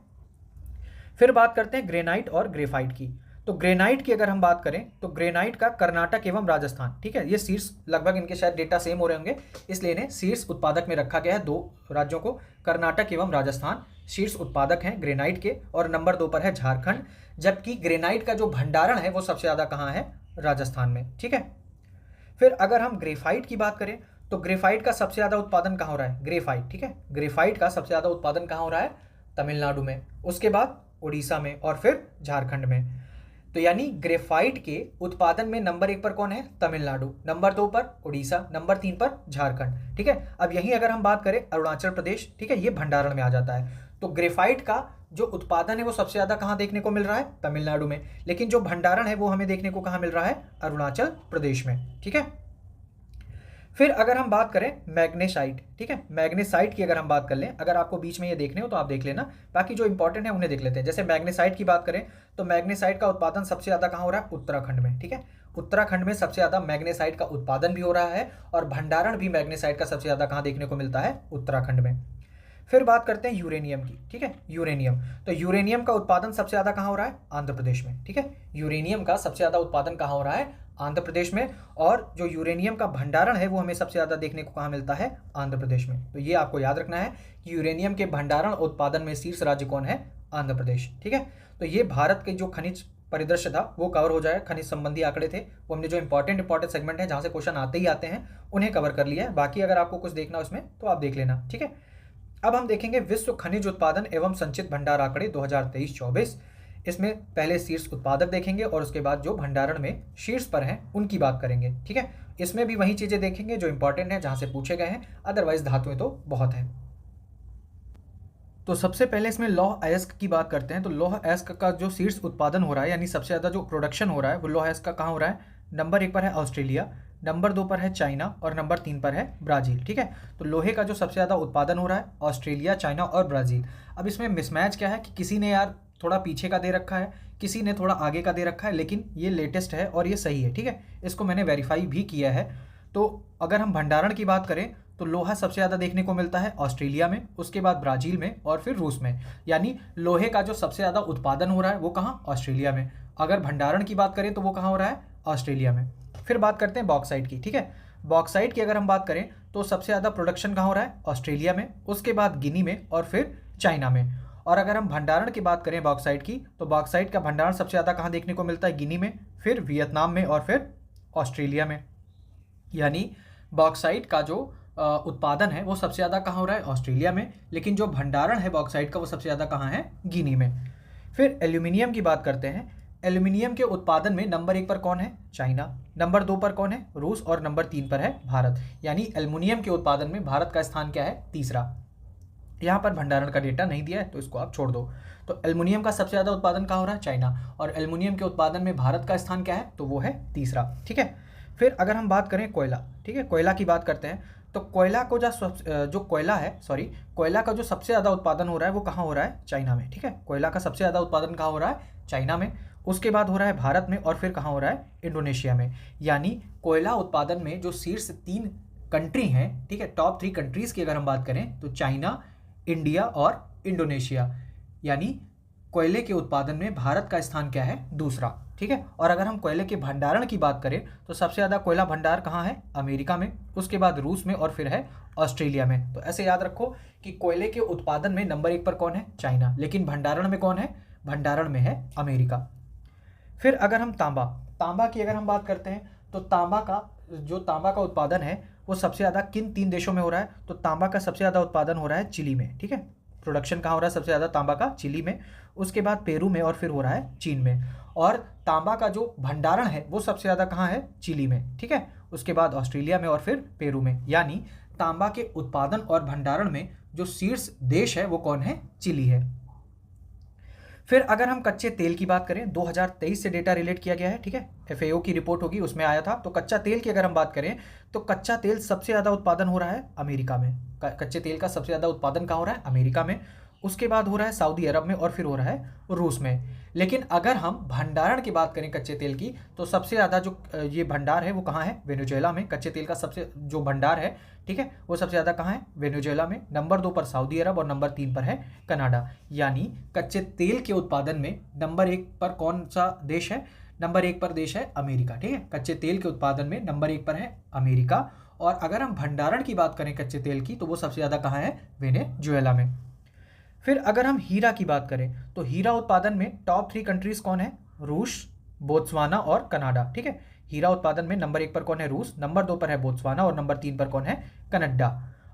फिर बात करते हैं ग्रेनाइट और ग्रेफाइट की। तो ग्रेनाइट की अगर हम बात करें तो ग्रेनाइट का कर्नाटक एवं राजस्थान, ठीक है, ये शीर्ष, लगभग इनके शायद डेटा सेम हो रहे होंगे, इसलिए इन्हें शीर्ष उत्पादक में रखा गया है। दो राज्यों को, कर्नाटक एवं राजस्थान शीर्ष उत्पादक हैं ग्रेनाइट के, और नंबर 2 पर है झारखंड। जबकि ग्रेनाइट का जो भंडारण है वो सबसे ज़्यादा कहाँ है? राजस्थान में, ठीक है। फिर अगर हम ग्रेफाइट की बात करें तो ग्रेफाइट का सबसे ज़्यादा उत्पादन कहाँ हो रहा है? ग्रेफाइट, ठीक है, ग्रेफाइट का सबसे ज़्यादा उत्पादन कहाँ हो रहा है? तमिलनाडु में, उसके बाद उड़ीसा में, और फिर झारखंड में। तो यानी ग्रेफाइट के उत्पादन में नंबर 1 पर कौन है? तमिलनाडु, नंबर 2 पर उड़ीसा, नंबर 3 पर झारखंड, ठीक है। अब यहीं अगर हम बात करें अरुणाचल प्रदेश, ठीक है, ये भंडारण में आ जाता है। तो ग्रेफाइट का जो उत्पादन है वो सबसे ज़्यादा कहाँ देखने को मिल रहा है? तमिलनाडु में, लेकिन जो भंडारण है वो हमें देखने को कहाँ मिल रहा है? अरुणाचल प्रदेश में, ठीक है। फिर अगर हम बात करें मैग्नेसाइट, ठीक है, मैग्नेसाइट की अगर हम बात कर लें, अगर आपको बीच में ये देखने हो तो आप देख लेना, बाकी जो इंपॉर्टेंट है उन्हें देख लेते हैं। जैसे मैग्नेसाइट की बात करें तो मैग्नेसाइट का उत्पादन सबसे ज़्यादा कहाँ हो रहा है? उत्तराखंड में, ठीक है, उत्तराखंड में सबसे ज़्यादा मैग्नेसाइट का उत्पादन भी हो रहा है, और भंडारण भी मैग्नेसाइट का सबसे ज़्यादा कहाँ देखने को मिलता है? उत्तराखंड में। फिर बात करते हैं यूरेनियम की, ठीक है, यूरेनियम। तो यूरेनियम का उत्पादन सबसे ज़्यादा कहाँ हो रहा है? आंध्र प्रदेश में, ठीक है, यूरेनियम का सबसे ज़्यादा उत्पादन कहाँ हो रहा है? आंध्र प्रदेश में। और जो यूरेनियम का भंडारण है वो हमें सबसे ज़्यादा देखने को कहाँ मिलता है? आंध्र प्रदेश में। तो ये आपको याद रखना है कि यूरेनियम के भंडारण उत्पादन में शीर्ष राज्य कौन है? आंध्र प्रदेश, ठीक है। तो ये भारत के जो खनिज परिदृश्य था वो कवर हो जाए, खनिज संबंधी आंकड़े थे वो हमने, जो इंपॉर्टेंट सेगमेंट है जहाँ से क्वेश्चन आते ही आते हैं उन्हें कवर कर लिया है। बाकी अगर आपको कुछ देखना उसमें तो आप देख लेना, ठीक है। अब हम देखेंगे विश्व खनिज उत्पादन एवं संचित भंडार आंकड़े 2023-24। इसमें पहले शीर्ष उत्पादक देखेंगे और उसके बाद जो भंडारण में शीर्ष पर हैं उनकी बात करेंगे, ठीक है। इसमें भी वही चीज़ें देखेंगे जो इंपॉर्टेंट है, जहाँ से पूछे गए हैं, अदरवाइज धातुएं तो बहुत हैं। तो सबसे पहले इसमें लौह अयस्क की बात करते हैं। तो लौह अयस्क का जो शीर्ष उत्पादन हो रहा है, यानी सबसे ज़्यादा जो प्रोडक्शन हो रहा है वो लौह अयस्क का कहाँ हो रहा है? नंबर 1 पर है ऑस्ट्रेलिया, नंबर 2 पर है चाइना, और नंबर 3 पर है ब्राज़ील, ठीक है। तो लोहे का जो सबसे ज़्यादा उत्पादन हो रहा है ऑस्ट्रेलिया, चाइना और ब्राज़ील। अब इसमें मिसमैच क्या है कि किसी ने यार थोड़ा पीछे का दे रखा है, किसी ने थोड़ा आगे का दे रखा है, लेकिन ये लेटेस्ट है और ये सही है, ठीक है। इसको मैंने वेरीफाई भी किया है। तो अगर हम भंडारण की बात करें तो लोहा सबसे ज़्यादा देखने को मिलता है ऑस्ट्रेलिया में, उसके बाद ब्राज़ील में, और फिर रूस में। यानी लोहे का जो सबसे ज़्यादा उत्पादन हो रहा है वो कहाँ? ऑस्ट्रेलिया में। अगर भंडारण की बात करें तो वो कहाँ हो रहा है? ऑस्ट्रेलिया में। फिर बात करते हैं बॉक्साइट की, ठीक है। बॉक्साइट की अगर हम बात करें तो सबसे ज़्यादा प्रोडक्शन कहाँ हो रहा है? ऑस्ट्रेलिया में, उसके बाद गिनी में, और फिर चाइना में। और अगर हम भंडारण की बात करें बॉक्साइट की, तो बॉक्साइट का भंडारण सबसे ज़्यादा कहाँ देखने को मिलता है? गिनी में, फिर वियतनाम में, और फिर ऑस्ट्रेलिया में। यानी बॉक्साइट का जो उत्पादन है वो सबसे ज़्यादा कहाँ हो रहा है? ऑस्ट्रेलिया में, लेकिन जो भंडारण है बॉक्साइट का वो सबसे ज़्यादा कहाँ है? गिनी में। फिर एल्यूमिनियम की बात करते हैं। एल्यूमिनियम के उत्पादन में नंबर 1 पर कौन है? चाइना, नंबर 2 पर कौन है? रूस, और नंबर 3 पर है भारत। यानी एल्यूमिनियम के उत्पादन में भारत का स्थान क्या है? तीसरा। यहाँ पर भंडारण का डेटा नहीं दिया है तो इसको आप छोड़ दो। तो एल्यूमिनियम का सबसे ज़्यादा उत्पादन कहाँ हो रहा है? चाइना, और एल्यूमिनियम के उत्पादन में भारत का स्थान क्या है? तो वो है तीसरा, ठीक है। फिर अगर हम बात करें कोयला, ठीक है, कोयला की बात करते हैं। तो कोयला को जो कोयला है, कोयला का जो सबसे ज़्यादा उत्पादन हो रहा है वो कहाँ हो रहा है? चाइना में, ठीक है। कोयला का सबसे ज़्यादा उत्पादन कहाँ हो रहा है? चाइना में, उसके बाद हो रहा है भारत में, और फिर कहाँ हो रहा है? इंडोनेशिया में। यानी कोयला उत्पादन में जो शीर्ष 3 कंट्री हैं, ठीक है, टॉप 3 कंट्रीज़ की अगर हम बात करें तो चाइना, इंडिया और इंडोनेशिया। यानी कोयले के उत्पादन में भारत का स्थान क्या है? दूसरा, ठीक है। और अगर हम कोयले के भंडारण की बात करें तो सबसे ज़्यादा कोयला भंडार कहाँ है? अमेरिका में, उसके बाद रूस में, और फिर है ऑस्ट्रेलिया में। तो ऐसे याद रखो कि कोयले के उत्पादन में नंबर 1 पर कौन है? चाइना, लेकिन भंडारण में कौन है? भंडारण में है अमेरिका। फिर अगर हम तांबा की अगर हम बात करते हैं तो तांबा का उत्पादन है वो सबसे ज़्यादा किन 3 देशों में हो रहा है? तो तांबा का सबसे ज़्यादा उत्पादन हो रहा है चिली में, ठीक है। प्रोडक्शन कहाँ हो रहा है सबसे ज़्यादा तांबा का? चिली में, उसके बाद पेरू में और फिर हो रहा है चीन में। और तांबा का जो भंडारण है वो सबसे ज़्यादा कहाँ है, चिली में, ठीक है। उसके बाद ऑस्ट्रेलिया में और फिर पेरू में। यानी तांबा के उत्पादन और भंडारण में जो शीर्ष देश है वो कौन है, चिली है। फिर अगर हम कच्चे तेल की बात करें, 2023 से डेटा रिलेट किया गया है, ठीक है, FAO की रिपोर्ट होगी उसमें आया था। तो कच्चा तेल की अगर हम बात करें तो कच्चा तेल सबसे ज़्यादा उत्पादन हो रहा है अमेरिका में। कच्चे तेल का सबसे ज़्यादा उत्पादन कहाँ हो रहा है, अमेरिका में। उसके बाद हो रहा है सऊदी अरब में और फिर हो रहा है रूस में। लेकिन अगर हम भंडारण की बात करें कच्चे तेल की तो सबसे ज़्यादा जो ये भंडार है वो कहाँ है, वेनेजुएला में। कच्चे तेल का सबसे जो भंडार है, ठीक है, वो सबसे ज़्यादा कहाँ है, वेनेजुएला में। नंबर 2 पर सऊदी अरब और नंबर 3 पर है कनाडा। यानी कच्चे तेल के उत्पादन में नंबर 1 पर कौन सा देश है, नंबर 1 पर देश है अमेरिका, ठीक है। कच्चे तेल के उत्पादन में नंबर 1 पर है अमेरिका। और अगर हम भंडारण की बात करें कच्चे तेल की तो वो सबसे ज़्यादा कहाँ है, वेनेजुएला में। फिर अगर हम हीरा की बात करें तो हीरा उत्पादन में टॉप 3 कंट्रीज कौन है, रूस, बोत्सवाना और कनाडा, ठीक है। हीरा उत्पादन में नंबर 1 पर कौन है, रूस, नंबर 2 पर है बोत्सवाना और नंबर 3 पर कौन है, कनाडा।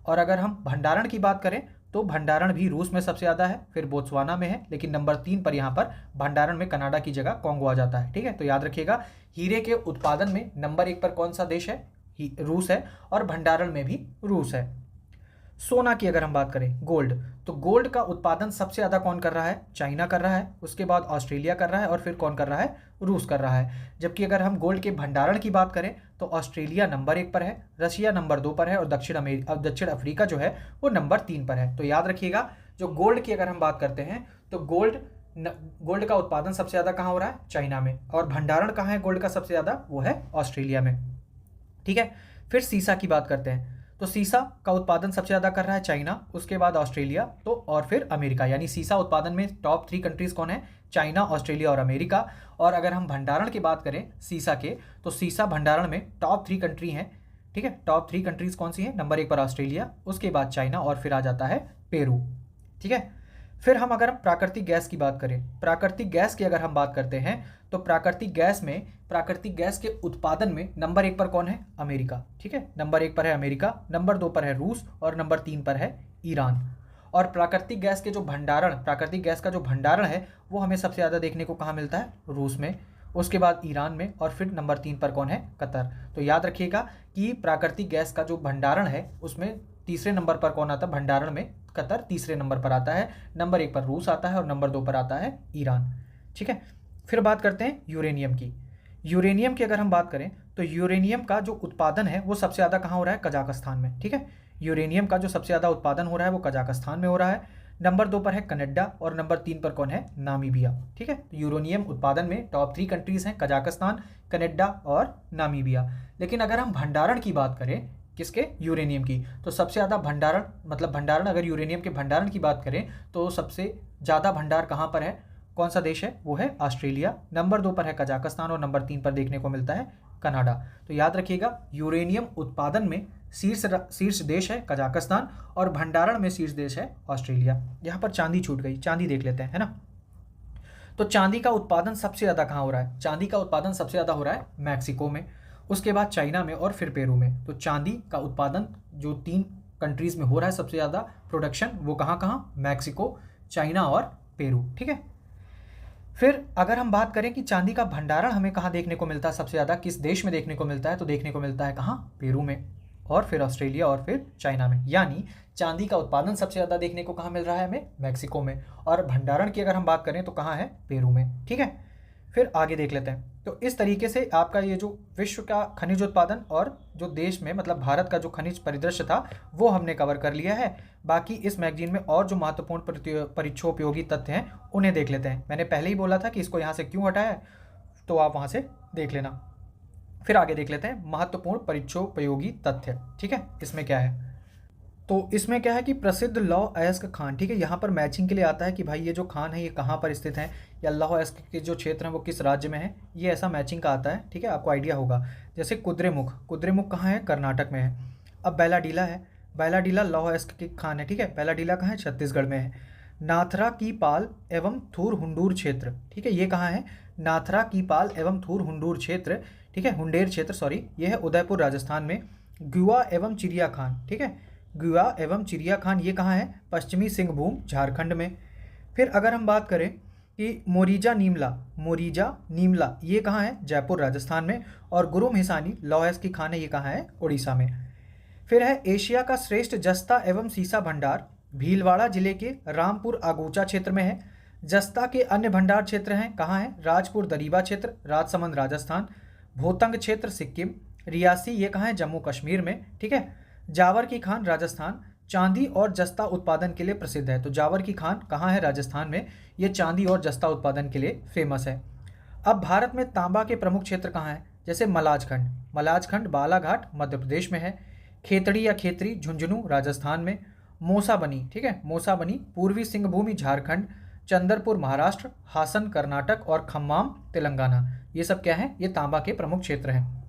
और अगर हम भंडारण की बात करें तो भंडारण भी रूस में सबसे ज़्यादा है, फिर बोत्सवाना में है, लेकिन नंबर 3 पर यहाँ पर भंडारण में कनाडा की जगह कॉन्गो आ जाता है, ठीक है। तो याद रखिएगा हीरे के उत्पादन में नंबर 1 पर कौन सा देश है, रूस है, और भंडारण में भी रूस है। सोना की अगर हम बात करें, गोल्ड, तो गोल्ड का उत्पादन सबसे ज़्यादा कौन कर रहा है, चाइना कर रहा है। उसके बाद ऑस्ट्रेलिया कर रहा है और फिर कौन कर रहा है, रूस कर रहा है। जबकि अगर हम गोल्ड के भंडारण की बात करें तो ऑस्ट्रेलिया नंबर 1 पर है, रशिया नंबर 2 पर है और दक्षिण अफ्रीका जो है वो नंबर 3 पर है। तो याद रखिएगा जो गोल्ड की अगर हम बात करते हैं तो गोल्ड का उत्पादन सबसे ज़्यादा कहाँ हो रहा है, चाइना में। और भंडारण कहाँ है गोल्ड का सबसे ज़्यादा, वो है ऑस्ट्रेलिया में, ठीक है। फिर सीसा की बात करते हैं तो सीसा का उत्पादन सबसे ज़्यादा कर रहा है चाइना, उसके बाद ऑस्ट्रेलिया, तो और फिर अमेरिका। यानी सीसा उत्पादन में टॉप 3 कंट्रीज कौन है, चाइना, ऑस्ट्रेलिया और अमेरिका। और अगर हम भंडारण की बात करें सीसा के तो सीसा भंडारण में टॉप 3 कंट्री हैं, ठीक है। टॉप 3 कंट्रीज कौन सी हैं, नंबर 1 पर ऑस्ट्रेलिया, उसके बाद चाइना और फिर आ जाता है पेरू, ठीक है। फिर हम अगर प्राकृतिक गैस की बात करें, प्राकृतिक गैस की अगर हम बात करते हैं तो प्राकृतिक गैस के उत्पादन में नंबर 1 पर कौन है, अमेरिका, ठीक है। नंबर 1 पर है अमेरिका, नंबर 2 पर है रूस और नंबर 3 पर है ईरान। और प्राकृतिक गैस का जो भंडारण है वो हमें सबसे ज़्यादा देखने को कहाँ मिलता है, रूस में, उसके बाद ईरान में और फिर नंबर 3 पर कौन है, कतर। तो याद रखिएगा कि प्राकृतिक गैस का जो भंडारण है उसमें तीसरे नंबर पर कौन आता है, भंडारण में कतर तीसरे नंबर पर आता है, नंबर 1 पर रूस आता है और नंबर 2 पर आता है ईरान, ठीक है। फिर बात करते हैं यूरेनियम की। यूरेनियम की अगर हम बात करें तो यूरेनियम का जो उत्पादन है वो सबसे ज़्यादा कहाँ हो रहा है, कजाकिस्तान में, ठीक है। यूरेनियम का जो सबसे ज़्यादा उत्पादन हो रहा है वो कजाकिस्तान में हो रहा है। नंबर 2 पर है कनाडा और नंबर 3 पर कौन है, नामीबिया, ठीक है। तो यूरेनियम उत्पादन में टॉप 3 कंट्रीज हैं, कजाकिस्तान, कनाडा और नामीबिया। लेकिन अगर हम भंडारण की बात करें किसके, यूरेनियम की, तो सबसे ज़्यादा भंडारण अगर यूरेनियम के भंडारण की बात करें तो सबसे ज़्यादा भंडार कहाँ पर है, कौन सा देश है, वो है ऑस्ट्रेलिया, नंबर 2 पर है कजाकिस्तान और नंबर 3 पर देखने को मिलता है कनाडा। तो याद रखिएगा यूरेनियम उत्पादन में शीर्ष देश है कजाकिस्तान और भंडारण में शीर्ष देश है ऑस्ट्रेलिया। यहाँ पर चांदी छूट गई, चांदी देख लेते हैं, है ना। तो चांदी का उत्पादन सबसे ज़्यादा कहाँ हो रहा है, चांदी का उत्पादन सबसे ज़्यादा हो रहा है मैक्सिको में, उसके बाद चाइना में और फिर पेरू में। तो चांदी का उत्पादन जो 3 कंट्रीज़ में हो रहा है सबसे ज़्यादा प्रोडक्शन, वो कहाँ, मैक्सिको, चाइना और पेरू, ठीक है। फिर अगर हम बात करें कि चांदी का भंडारण हमें कहाँ देखने को मिलता है सबसे ज़्यादा, किस देश में देखने को मिलता है, तो देखने को मिलता है कहाँ, पेरू में और फिर ऑस्ट्रेलिया और फिर चाइना में। यानी चांदी का उत्पादन सबसे ज़्यादा देखने को कहाँ मिल रहा है हमें, मैक्सिको में, और भंडारण की अगर हम बात करें तो कहाँ है, पेरू में, ठीक है। फिर आगे देख लेते हैं। तो इस तरीके से आपका ये जो विश्व का खनिज उत्पादन और जो देश में मतलब भारत का जो खनिज परिदृश्य था वो हमने कवर कर लिया है। बाकी इस मैगजीन में और जो महत्वपूर्ण परीक्षोपयोगी तथ्य हैं उन्हें देख लेते हैं। मैंने पहले ही बोला था कि इसको यहाँ से क्यों हटाया है, तो आप वहाँ से देख लेना। फिर आगे देख लेते हैं महत्वपूर्ण परीक्षोपयोगी तथ्य, ठीक है। इसमें क्या है, तो इसमें क्या है कि प्रसिद्ध लौह अयस्क खान, ठीक है। यहाँ पर मैचिंग के लिए आता है कि भाई ये जो खान है ये कहाँ पर स्थित है या लौह अयस्क के जो क्षेत्र हैं वो किस राज्य में है, ये ऐसा मैचिंग का आता है, ठीक है। आपको आइडिया होगा। जैसे कुद्रेमुख कहाँ है, कर्नाटक में है। अब बैलाडीला लौह अयस्क की खान है, ठीक है। बैलाडीला कहाँ है, छत्तीसगढ़ में है। नाथरा की पाल एवं थूर हुंडूर क्षेत्र, ठीक है, ये कहाँ है, नाथरा की पाल एवं थूर हुंडूर क्षेत्र, ठीक है, हुंडेर क्षेत्र सॉरी, ये है उदयपुर राजस्थान में। गुआ एवं चिड़िया खान, ठीक है, गुआ एवं चिड़िया खान ये कहाँ है, पश्चिमी सिंहभूम झारखंड में। फिर अगर हम बात करें कि मोरिजा नीमला ये कहाँ है? जयपुर राजस्थान में। और गुरुम हिसानी लौह की खान है, ये कहाँ है? उड़ीसा में। फिर है एशिया का श्रेष्ठ जस्ता एवं सीसा भंडार भीलवाड़ा जिले के रामपुर आगोचा क्षेत्र में है। जस्ता के अन्य भंडार क्षेत्र हैं, कहाँ है? राजपुर दरीबा क्षेत्र राजसमंद राजस्थान, भोतंग क्षेत्र सिक्किम, रियासी ये कहाँ है? जम्मू कश्मीर में। ठीक है। जावर की खान राजस्थान चांदी और जस्ता उत्पादन के लिए प्रसिद्ध है। तो जावर की खान कहाँ है? राजस्थान में। ये चांदी और जस्ता उत्पादन के लिए फेमस है। अब भारत में तांबा के प्रमुख क्षेत्र कहाँ हैं? जैसे मलाजखंड बालाघाट मध्य प्रदेश में है। खेतड़ी या खेतरी झुंझुनू राजस्थान में। मोसाबनी, ठीक है, मोसाबनी पूर्वी सिंहभूमि झारखंड, चंदरपुर महाराष्ट्र, हासन कर्नाटक और खम्माम तेलंगाना, ये सब क्या है? ये तांबा के प्रमुख क्षेत्र हैं।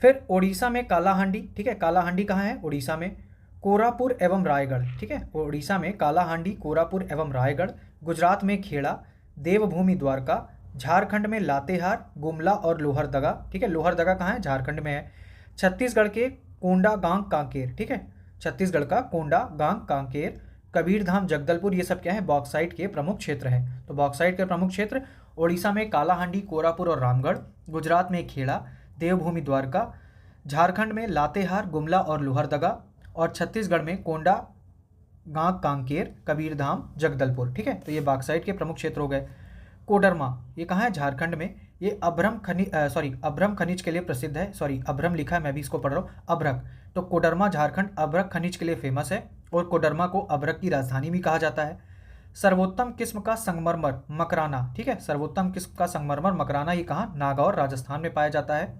फिर ओडिशा में कालाहांडी, ठीक है, कालाहांडी कहाँ है? उड़ीसा में। कोरापुर एवं रायगढ़, ठीक है, उड़ीसा में कालाहांडी, कोरापुर एवं रायगढ़। गुजरात में खेड़ा, देवभूमि द्वारका, झारखंड में लातेहार, गुमला और लोहरदगा, ठीक है, लोहरदगा कहाँ है? झारखंड में है। छत्तीसगढ़ के कोंडागांव कांकेर, ठीक है, छत्तीसगढ़ का कोंडागांव कांकेर, कबीरधाम जगदलपुर, ये सब क्या है? बॉक्साइट के प्रमुख क्षेत्र हैं। तो बॉक्साइट के प्रमुख क्षेत्र ओडिशा में कालाहांडी, कोरापुर और रामगढ़, गुजरात में खेड़ा, देवभूमि द्वारका, झारखंड में लातेहार, गुमला और लोहरदगा, और छत्तीसगढ़ में कोंडागांव कांकेर, कबीरधाम जगदलपुर। ठीक है, तो ये बॉक्साइट के प्रमुख क्षेत्र हो गए। कोडरमा ये कहाँ है? झारखंड में। ये अभ्रक खनिज के लिए प्रसिद्ध है। अभ्रक लिखा है, मैं भी इसको पढ़ रहा हूँ, अभ्रक। तो कोडरमा झारखंड अभ्रक खनिज के लिए फेमस है और कोडरमा को अभ्रक की राजधानी भी कहा जाता है। सर्वोत्तम किस्म का संगमरमर मकराना, ठीक है, सर्वोत्तम किस्म का संगमरमर मकराना ये कहाँ? नागौर राजस्थान में पाया जाता है।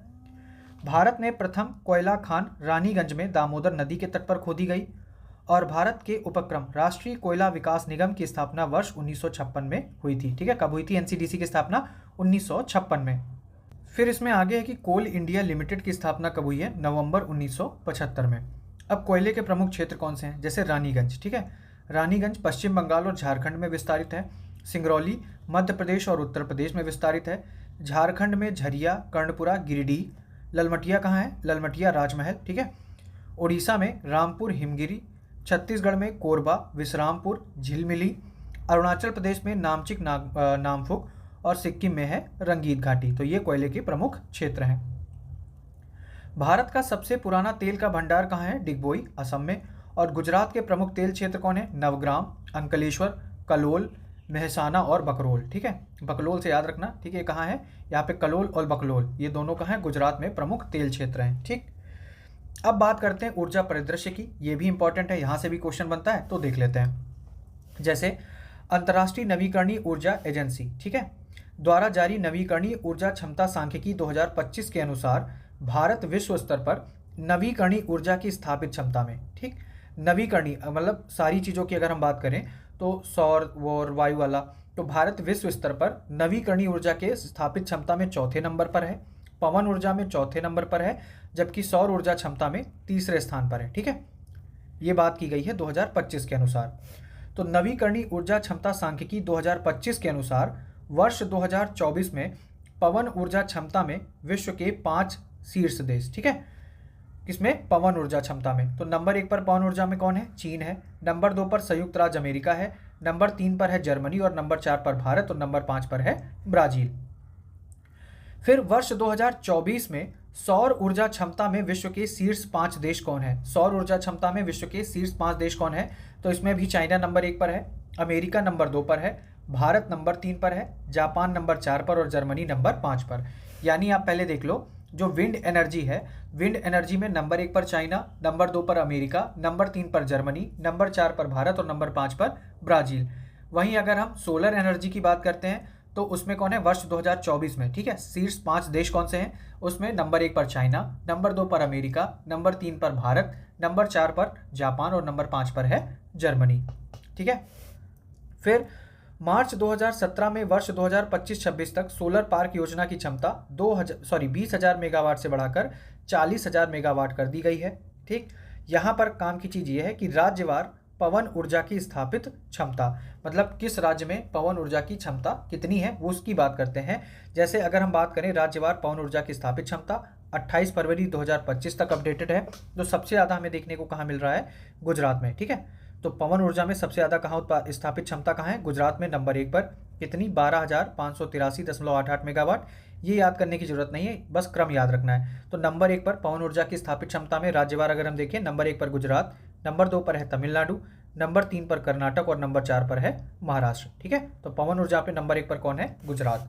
भारत में प्रथम कोयला खान रानीगंज में दामोदर नदी के तट पर खोदी गई। और भारत के उपक्रम राष्ट्रीय कोयला विकास निगम की स्थापना वर्ष 1956 में हुई थी। ठीक है, कब हुई थी एनसीडीसी की स्थापना? 1956 में। फिर इसमें आगे है कि कोल इंडिया लिमिटेड की स्थापना कब हुई है? नवंबर 1975 में। अब कोयले के प्रमुख क्षेत्र कौन से हैं? जैसे रानीगंज, ठीक है, रानीगंज पश्चिम बंगाल और झारखंड में विस्तारित है। सिंगरौली मध्य प्रदेश और उत्तर प्रदेश में विस्तारित है। झारखंड में झरिया, कर्णपुरा, गिरिडीह। ललमटिया कहाँ है? ललमटिया राजमहल, ठीक है। उड़ीसा में रामपुर, हिमगिरी। छत्तीसगढ़ में कोरबा, विश्रामपुर, झिलमिली। अरुणाचल प्रदेश में नामचिक, नामफुक। और सिक्किम में है रंगीत घाटी। तो ये कोयले के प्रमुख क्षेत्र हैं। भारत का सबसे पुराना तेल का भंडार कहाँ है? डिगबोई, असम में। और गुजरात के प्रमुख तेल क्षेत्र कौन है? नवग्राम, अंकलेश्वर, कलोल, मेहसाना और बकरोल। ठीक है, बकलोल से याद रखना। ठीक है, कहाँ है? यहाँ पे कलोल और बकलोल, ये दोनों कहाँ है? गुजरात में प्रमुख तेल क्षेत्र हैं। ठीक, अब बात करते हैं ऊर्जा परिदृश्य की। ये भी इंपॉर्टेंट है, यहाँ से भी क्वेश्चन बनता है, तो देख लेते हैं। जैसे अंतर्राष्ट्रीय नवीकरणीय ऊर्जा एजेंसी, ठीक है, द्वारा जारी नवीकरणीय ऊर्जा क्षमता सांख्यिकी 2025 के अनुसार भारत विश्व स्तर पर नवीकरणीय ऊर्जा की स्थापित क्षमता में, ठीक, नवीकरणीय मतलब सारी चीज़ों की अगर हम बात करें तो सौर और वायु वाला, तो भारत विश्व स्तर पर नवीकरणीय ऊर्जा के स्थापित क्षमता में चौथे नंबर पर है, पवन ऊर्जा में चौथे नंबर पर है, जबकि सौर ऊर्जा क्षमता में तीसरे स्थान पर है। ठीक है, ये बात की गई है 2025 के अनुसार। तो नवीकरणीय ऊर्जा क्षमता सांख्यिकी 2025 के अनुसार वर्ष 2024 में पवन ऊर्जा क्षमता में विश्व के 5 शीर्ष देश, ठीक है, किसमें? पवन ऊर्जा क्षमता में। तो नंबर 1 पर पवन ऊर्जा में कौन है? चीन है। नंबर 2 पर संयुक्त राज्य अमेरिका है। नंबर 3 पर है जर्मनी और नंबर 4 पर भारत और नंबर 5 पर है ब्राजील। फिर वर्ष 2024 में सौर ऊर्जा क्षमता में विश्व के शीर्ष 5 देश कौन है? सौर ऊर्जा क्षमता में विश्व के शीर्ष 5 देश कौन है? तो इसमें भी चाइना नंबर 1 पर है, अमेरिका नंबर 2 पर है, भारत नंबर 3 पर है, जापान नंबर 4 पर और जर्मनी नंबर 5 पर। यानी आप पहले देख लो, जो विंड एनर्जी है, विंड एनर्जी में नंबर 1 पर चाइना, नंबर 2 पर अमेरिका, नंबर 3 पर जर्मनी, नंबर 4 पर भारत और नंबर 5 पर ब्राजील। वहीं अगर हम सोलर एनर्जी की बात करते हैं तो उसमें कौन है? वर्ष 2024 में, ठीक है, शीर्ष 5 देश कौन से हैं? उसमें नंबर 1 पर चाइना, नंबर 2 पर अमेरिका, नंबर 3 पर भारत, नंबर 4 पर जापान और नंबर 5 पर है जर्मनी। ठीक है, फिर मार्च 2017 में वर्ष 2025-26 तक सोलर पार्क योजना की क्षमता 20,000 मेगावाट से बढ़ाकर 40,000 मेगावाट कर दी गई है। ठीक, यहाँ पर काम की चीज़ ये है कि राज्यवार पवन ऊर्जा की स्थापित क्षमता, मतलब किस राज्य में पवन ऊर्जा की क्षमता कितनी है, वो उसकी बात करते हैं। जैसे अगर हम बात करें राज्यवार पवन ऊर्जा की स्थापित क्षमता 28 फरवरी 2025 तक अपडेटेड है। तो सबसे ज़्यादा हमें देखने को कहाँ मिल रहा है? गुजरात में। ठीक है, तो पवन ऊर्जा में सबसे ज़्यादा कहाँ स्थापित क्षमता कहाँ है? गुजरात में नंबर 1 पर। कितनी 12,583.88 मेगावाट। ये याद करने की जरूरत नहीं है, बस क्रम याद रखना है। तो नंबर 1 पर पवन ऊर्जा की स्थापित क्षमता में राज्यवार अगर हम देखें, नंबर 1 पर गुजरात, नंबर 2 पर है तमिलनाडु, नंबर 3 पर कर्नाटक और नंबर 4 पर है महाराष्ट्र। ठीक है, तो पवन ऊर्जा पे नंबर 1 पर कौन है? गुजरात।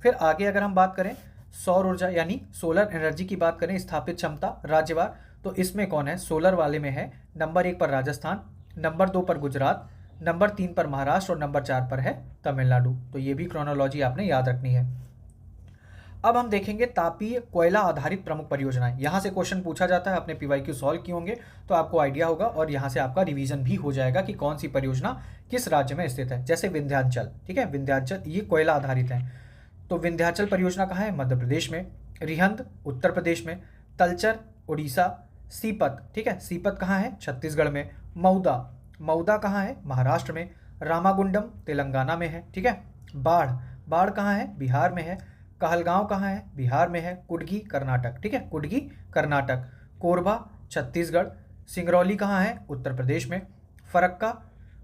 फिर आगे अगर हम बात करें सौर ऊर्जा यानी सोलर एनर्जी की बात करें, स्थापित क्षमता राज्यवार, तो इसमें कौन है? सोलर वाले में है नंबर 1 पर राजस्थान, नंबर 2 पर गुजरात, नंबर 3 पर महाराष्ट्र और नंबर 4 पर है तमिलनाडु। तो ये भी क्रोनोलॉजी आपने याद रखनी है। अब हम देखेंगे तापीय कोयला आधारित प्रमुख परियोजनाएं। यहाँ से क्वेश्चन पूछा जाता है, अपने पीवाईक्यू सॉल्व किए होंगे तो आपको आइडिया होगा और यहाँ से आपका रिवीजन भी हो जाएगा कि कौन सी परियोजना किस राज्य में स्थित है। जैसे विंध्याचल, ठीक है, विंध्याचल ये कोयला आधारित है, तो विंध्याचल परियोजना कहाँ है? मध्य प्रदेश में। रिहंद उत्तर प्रदेश में। तलचर उड़ीसा। सीपत, ठीक है, सीपत कहाँ है? छत्तीसगढ़ में। मऊदा, मऊदा कहाँ है? महाराष्ट्र में। रामागुंडम तेलंगाना में है। ठीक है। बाढ़, बाढ़ कहाँ है? बिहार में है। कहलगांव कहाँ है? बिहार में है। कुडगी कर्नाटक, ठीक है, कुडगी कर्नाटक। कोरबा छत्तीसगढ़। सिंगरौली कहाँ है? उत्तर प्रदेश में। फरक्का,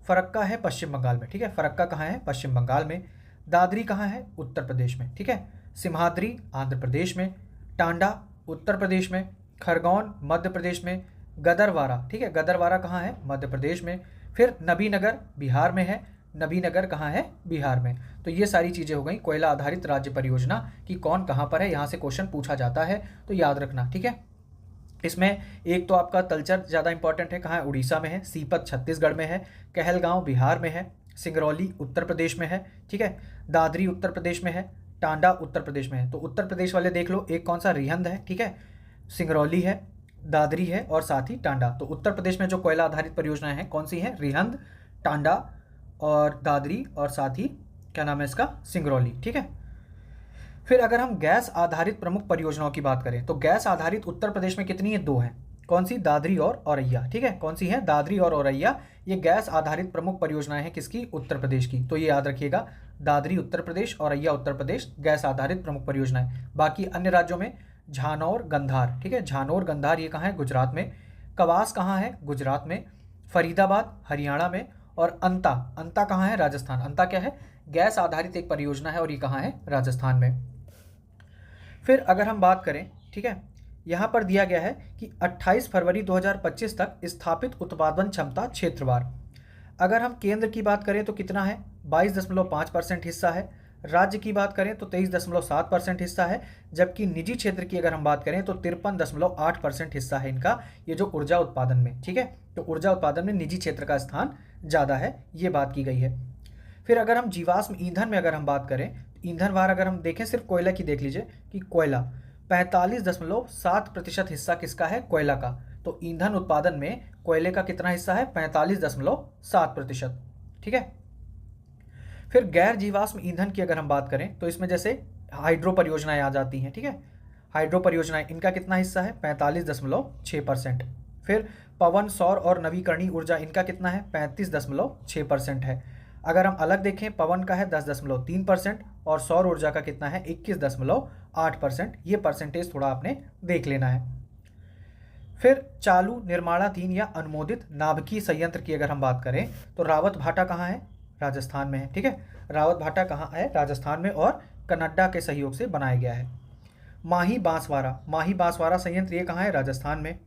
फरक्का है पश्चिम बंगाल में। ठीक है, फरक्का कहाँ है? पश्चिम बंगाल में। दादरी कहाँ है? उत्तर प्रदेश में। ठीक है। सिम्हाद्री आंध्र प्रदेश में। टांडा उत्तर प्रदेश में। खरगोन मध्य प्रदेश में। गदरवारा, ठीक है, गदरवारा कहाँ है? मध्य प्रदेश में। फिर नबीनगर बिहार में है। नबीनगर कहाँ है? बिहार में। तो ये सारी चीज़ें हो गई कोयला आधारित राज्य परियोजना की कौन कहाँ पर है, यहाँ से क्वेश्चन पूछा जाता है तो याद रखना। ठीक है। इसमें एक तो आपका तलचर ज़्यादा इंपॉर्टेंट है, कहाँ है? उड़ीसा में है। सीपत छत्तीसगढ़ में है। कहलगांव बिहार में है। सिंगरौली उत्तर प्रदेश में है। ठीक है। दादरी उत्तर प्रदेश में है। टांडा उत्तर प्रदेश में है। तो उत्तर प्रदेश वाले देख लो, एक कौन सा? रिहंद है। ठीक है, सिंगरौली है, दादरी है और साथ ही टांडा। तो उत्तर प्रदेश में जो कोयला आधारित परियोजनाएं हैं कौन सी हैं? रिहंद, टांडा और दादरी और साथ ही क्या नाम है इसका? सिंगरौली। ठीक है। फिर अगर हम गैस आधारित प्रमुख परियोजनाओं की बात करें तो गैस आधारित उत्तर प्रदेश में कितनी है? 2 हैं। कौन सी? दादरी और औरैया। ठीक है, कौन सी है? दादरी और औरैया। ये गैस आधारित प्रमुख परियोजनाएं हैं किसकी? उत्तर प्रदेश की। तो ये याद रखिएगा, दादरी उत्तर प्रदेश, औरैया उत्तर प्रदेश, गैस आधारित प्रमुख परियोजनाएं। बाकी अन्य राज्यों में झानौर गंधार, ठीक है, झानौर गंधार ये कहाँ है? गुजरात में। कवास कहाँ है? गुजरात में। फरीदाबाद हरियाणा में। और अंता, अंता कहाँ है? राजस्थान। अंता क्या है? गैस आधारित एक परियोजना है और ये कहाँ है? राजस्थान में। फिर अगर हम बात करें, ठीक है, यहाँ पर दिया गया है कि 28 फरवरी 2025 तक स्थापित उत्पादन क्षमता क्षेत्रवार। अगर हम केंद्र की बात करें तो कितना है? 22.5% हिस्सा है। राज्य की बात करें तो 23.7% हिस्सा है। जबकि निजी क्षेत्र की अगर हम बात करें तो 53.8% हिस्सा है इनका, ये जो ऊर्जा उत्पादन में। ठीक है, तो ऊर्जा उत्पादन में निजी क्षेत्र का स्थान ज़्यादा है, ये बात की गई है। फिर अगर हम जीवाश्म ईंधन में अगर हम बात करें, ईंधन वार अगर हम देखें, सिर्फ कोयला की देख लीजिए कि कोयला 45.7% हिस्सा किसका है? कोयला का। तो ईंधन उत्पादन में कोयले का कितना हिस्सा है? 45.7%। ठीक है। फिर गैर जीवाश्म ईंधन की अगर हम बात करें तो इसमें जैसे हाइड्रो परियोजनाएं आ जाती हैं। ठीक है, हाइड्रो परियोजनाएं, इनका कितना हिस्सा है? 45.6%। फिर पवन, सौर और नवीकरणीय ऊर्जा, इनका कितना है? 35.6% है। अगर हम अलग देखें, पवन का है 10.3% और सौर ऊर्जा का कितना है? 21.8%। ये परसेंटेज थोड़ा आपने देख लेना है। फिर चालू, निर्माणाधीन या अनुमोदित नाभिकीय संयंत्र की अगर हम बात करें तो रावत भाटा कहाँ है? राजस्थान में है। ठीक है, रावत भाटा कहाँ है? राजस्थान में और कनाडा के सहयोग से बनाया गया है। माही बांसवाड़ा, माही बांसवाड़ा संयंत्र ये कहाँ है? राजस्थान में।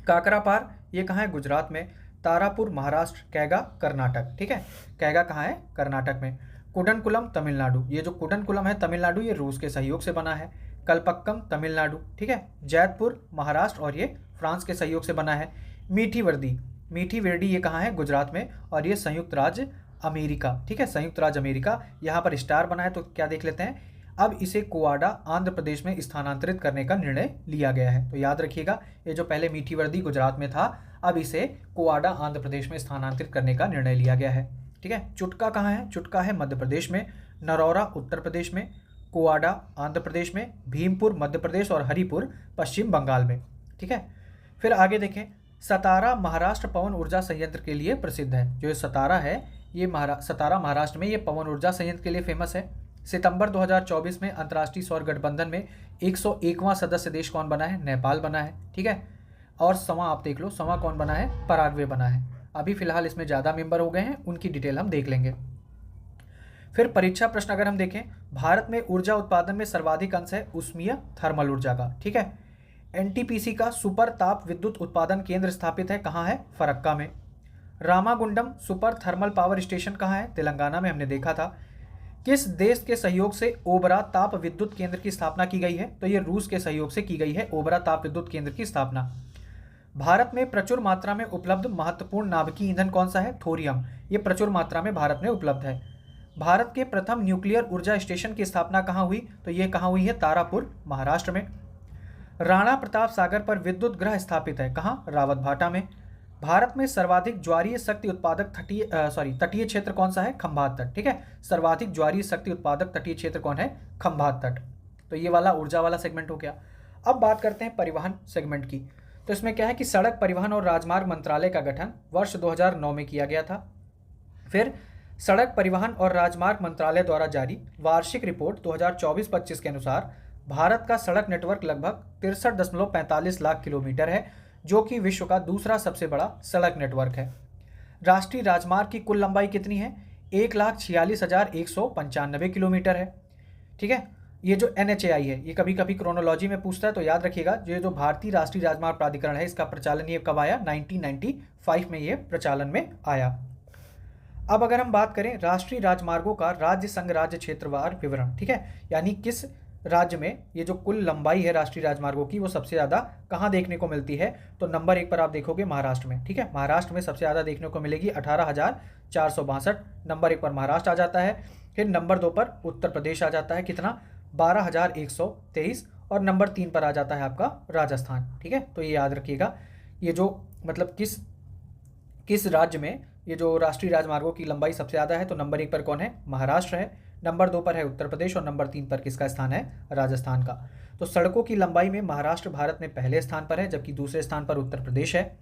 काकरापार ये कहाँ है? गुजरात में। तारापुर महाराष्ट्र। कैगा कर्नाटक। ठीक है, कैगा कहाँ है? कर्नाटक में। कुडनकुलम तमिलनाडु, ये जो कुडनकुलम है तमिलनाडु, ये रूस के सहयोग से बना है। कलपक्कम तमिलनाडु। ठीक है, जैतपुर महाराष्ट्र और ये फ्रांस के सहयोग से बना है। मीठी वर्दी, मीठी वर्दी ये कहाँ है? गुजरात में और ये संयुक्त राज्य अमेरिका। ठीक है, संयुक्त राज्य अमेरिका। यहाँ पर स्टार बना है तो क्या देख लेते हैं, अब इसे कोवाडा आंध्र प्रदेश में स्थानांतरित करने का निर्णय लिया गया है। तो याद रखिएगा, ये जो पहले मीठी वर्दी गुजरात में था, अब इसे कोवाडा आंध्र प्रदेश में स्थानांतरित करने का निर्णय लिया गया है। ठीक है, चुटका कहाँ है? चुटका है मध्य प्रदेश में। नरौरा उत्तर प्रदेश में। कोवाडा आंध्र प्रदेश में। भीमपुर मध्य प्रदेश और हरिपुर पश्चिम बंगाल में। ठीक है। फिर आगे देखें, सतारा महाराष्ट्र पवन ऊर्जा संयंत्र के लिए प्रसिद्ध है। जो ये सतारा है, ये सतारा महाराष्ट्र में ये पवन ऊर्जा संयंत्र के लिए फेमस है। सितंबर 2024 में अंतर्राष्ट्रीय सौर गठबंधन में 101वां सदस्य देश कौन बना है? नेपाल बना है। ठीक है, और सवा आप देख लो, सवा कौन बना है? पराग्वे बना है। अभी फिलहाल इसमें ज़्यादा मेंबर हो गए हैं, उनकी डिटेल हम देख लेंगे। फिर परीक्षा प्रश्न अगर हम देखें, भारत में ऊर्जा उत्पादन में सर्वाधिक अंश है उष्मीय थर्मल ऊर्जा का, ठीक है। एनटीपीसी का सुपर ताप विद्युत उत्पादन केंद्र स्थापित है, कहाँ है? फरक्का में। Ramagundam super thermal power station कहाँ है? तेलंगाना में, हमने देखा था। किस देश के सहयोग से ओबरा ताप विद्युत केंद्र की स्थापना की गई है? तो ये रूस के सहयोग से की गई है ओबरा ताप विद्युत केंद्र की स्थापना। भारत में प्रचुर मात्रा में उपलब्ध महत्वपूर्ण नाभिकीय ईंधन कौन सा है? थोरियम। ये प्रचुर मात्रा में भारत में उपलब्ध है। भारत के प्रथम न्यूक्लियर ऊर्जा स्टेशन की स्थापना कहाँ हुई? तो ये कहाँ हुई है? तारापुर, महाराष्ट्र में। राणा प्रताप सागर पर विद्युत ग्रह स्थापित है, कहाँ? रावतभाटा में। भारत में सर्वाधिक ज्वारीय शक्ति उत्पादक तटीय क्षेत्र कौन सा है? खंभात तट, ठीक है। सर्वाधिक ज्वारीय शक्ति उत्पादक तटीय क्षेत्र कौन है? खंभात तट। तो ये वाला ऊर्जा वाला सेगमेंट हो गया। अब बात करते हैं परिवहन सेगमेंट की। तो इसमें क्या है कि सड़क परिवहन और राजमार्ग मंत्रालय का गठन वर्ष 2009 में किया गया था। फिर सड़क परिवहन और राजमार्ग मंत्रालय द्वारा जारी वार्षिक रिपोर्ट 2024-25 के अनुसार भारत का सड़क नेटवर्क लगभग 63.45 लाख किलोमीटर है, जो कि विश्व का दूसरा सबसे बड़ा सड़क नेटवर्क है। राष्ट्रीय राजमार्ग की कुल लंबाई कितनी है? 1,46,195 किलोमीटर है, ठीक है। ये जो NHAI है, ये कभी कभी क्रोनोलॉजी में पूछता है, तो याद रखिएगा, ये जो भारतीय राष्ट्रीय राजमार्ग प्राधिकरण है, इसका प्रचालन ये कब आया? 1995 में ये प्रचालन में आया। अब अगर हम बात करें राष्ट्रीय राजमार्गों का राज्य संघ राज्य क्षेत्रवार विवरण, ठीक है, यानी किस राज्य में ये जो कुल लंबाई है राष्ट्रीय राजमार्गों की वो सबसे ज़्यादा कहाँ देखने को मिलती है? तो नंबर 1 पर आप देखोगे महाराष्ट्र में, ठीक है। महाराष्ट्र में सबसे ज़्यादा देखने को मिलेगी 18,462, नंबर 1 पर महाराष्ट्र आ जाता है। फिर नंबर 2 पर उत्तर प्रदेश आ जाता है, कितना? 12,123, और नंबर 3 पर आ जाता है आपका राजस्थान, ठीक है। तो ये याद रखिएगा, ये जो मतलब किस राज्य में ये जो राष्ट्रीय राजमार्गों की लंबाई सबसे ज़्यादा है, तो नंबर 1 पर कौन है? महाराष्ट्र है, नंबर 2 पर है उत्तर प्रदेश, और नंबर 3 पर किसका स्थान है? राजस्थान का। तो सड़कों की लंबाई में महाराष्ट्र भारत में पहले स्थान पर है, जबकि दूसरे स्थान पर उत्तर प्रदेश है।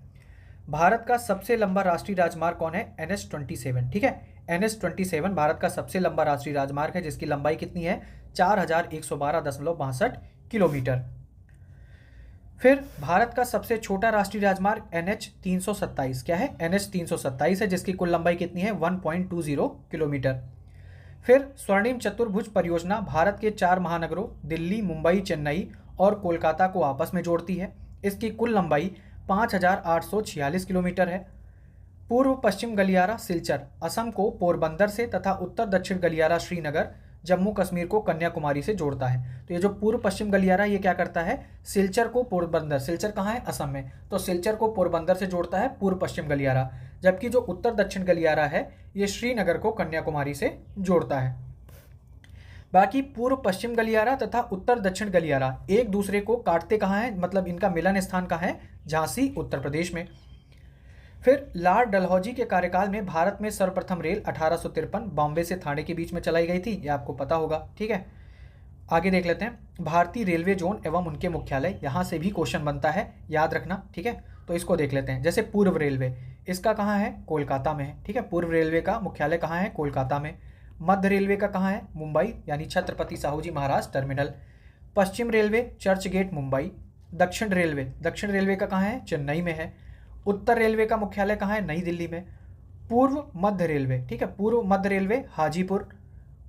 भारत का सबसे लंबा राष्ट्रीय राजमार्ग कौन है? NH-27, ठीक है। NH-27 भारत का सबसे लंबा राष्ट्रीय राजमार्ग है, जिसकी लंबाई कितनी है? 4,112.62 किलोमीटर। फिर भारत का सबसे छोटा राष्ट्रीय राजमार्ग NH-327 क्या है? NH-327 है, जिसकी कुल लंबाई कितनी है? 1.20 किलोमीटर। फिर स्वर्णिम चतुर्भुज परियोजना भारत के 4 महानगरों दिल्ली, मुंबई, चेन्नई और कोलकाता को आपस में जोड़ती है। इसकी कुल लंबाई 5,846 किलोमीटर है। पूर्व पश्चिम गलियारा सिलचर असम को पोरबंदर से तथा उत्तर दक्षिण गलियारा श्रीनगर जम्मू कश्मीर को कन्याकुमारी से जोड़ता है। तो ये जो पूर्व पश्चिम गलियारा ये क्या करता है? सिलचर को पोरबंदर, सिलचर कहाँ है? असम में, तो सिलचर को पोरबंदर से जोड़ता है पूर्व पश्चिम गलियारा, जबकि जो उत्तर दक्षिण गलियारा है ये श्रीनगर को कन्याकुमारी से जोड़ता है। बाकी पूर्व पश्चिम गलियारा तथा उत्तर दक्षिण गलियारा एक दूसरे को काटते कहाँ हैं? मतलब इनका मिलन स्थान कहाँ है? झांसी, उत्तर प्रदेश में। फिर लॉर्ड डलहौजी के कार्यकाल में भारत में सर्वप्रथम रेल 1853 बॉम्बे से थाने के बीच में चलाई गई थी, ये आपको पता होगा, ठीक है। आगे देख लेते हैं भारतीय रेलवे जोन एवं उनके मुख्यालय, यहाँ से भी क्वेश्चन बनता है, याद रखना, ठीक है। तो इसको देख लेते हैं। जैसे पूर्व रेलवे, इसका कहाँ है? कोलकाता में है, ठीक है। पूर्व रेलवे का मुख्यालय कहाँ है? कोलकाता में। मध्य रेलवे का कहाँ है? मुंबई, यानी छत्रपति साहू जी महाराज टर्मिनल। पश्चिम रेलवे चर्च गेट, मुंबई। दक्षिण रेलवे का कहाँ है? चेन्नई में है। उत्तर रेलवे का मुख्यालय कहाँ है? नई दिल्ली में। पूर्व मध्य रेलवे, ठीक है, पूर्व मध्य रेलवे हाजीपुर।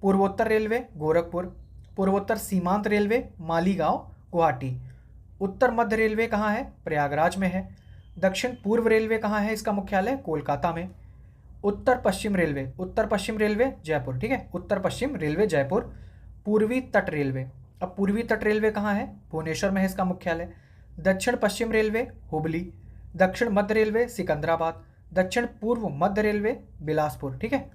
पूर्वोत्तर रेलवे गोरखपुर। पूर्वोत्तर सीमांत रेलवे मालीगांव, गुवाहाटी। उत्तर मध्य रेलवे कहाँ है? प्रयागराज में है। दक्षिण पूर्व रेलवे कहाँ है? इसका मुख्यालय कोलकाता में। उत्तर पश्चिम रेलवे जयपुर, ठीक है, उत्तर पश्चिम रेलवे जयपुर। पूर्वी तट रेलवे, अब पूर्वी तट रेलवे कहाँ है? भुवनेश्वर में है इसका मुख्यालय। दक्षिण पश्चिम रेलवे हुबली। दक्षिण मध्य रेलवे सिकंदराबाद। दक्षिण पूर्व मध्य रेलवे बिलासपुर, ठीक है।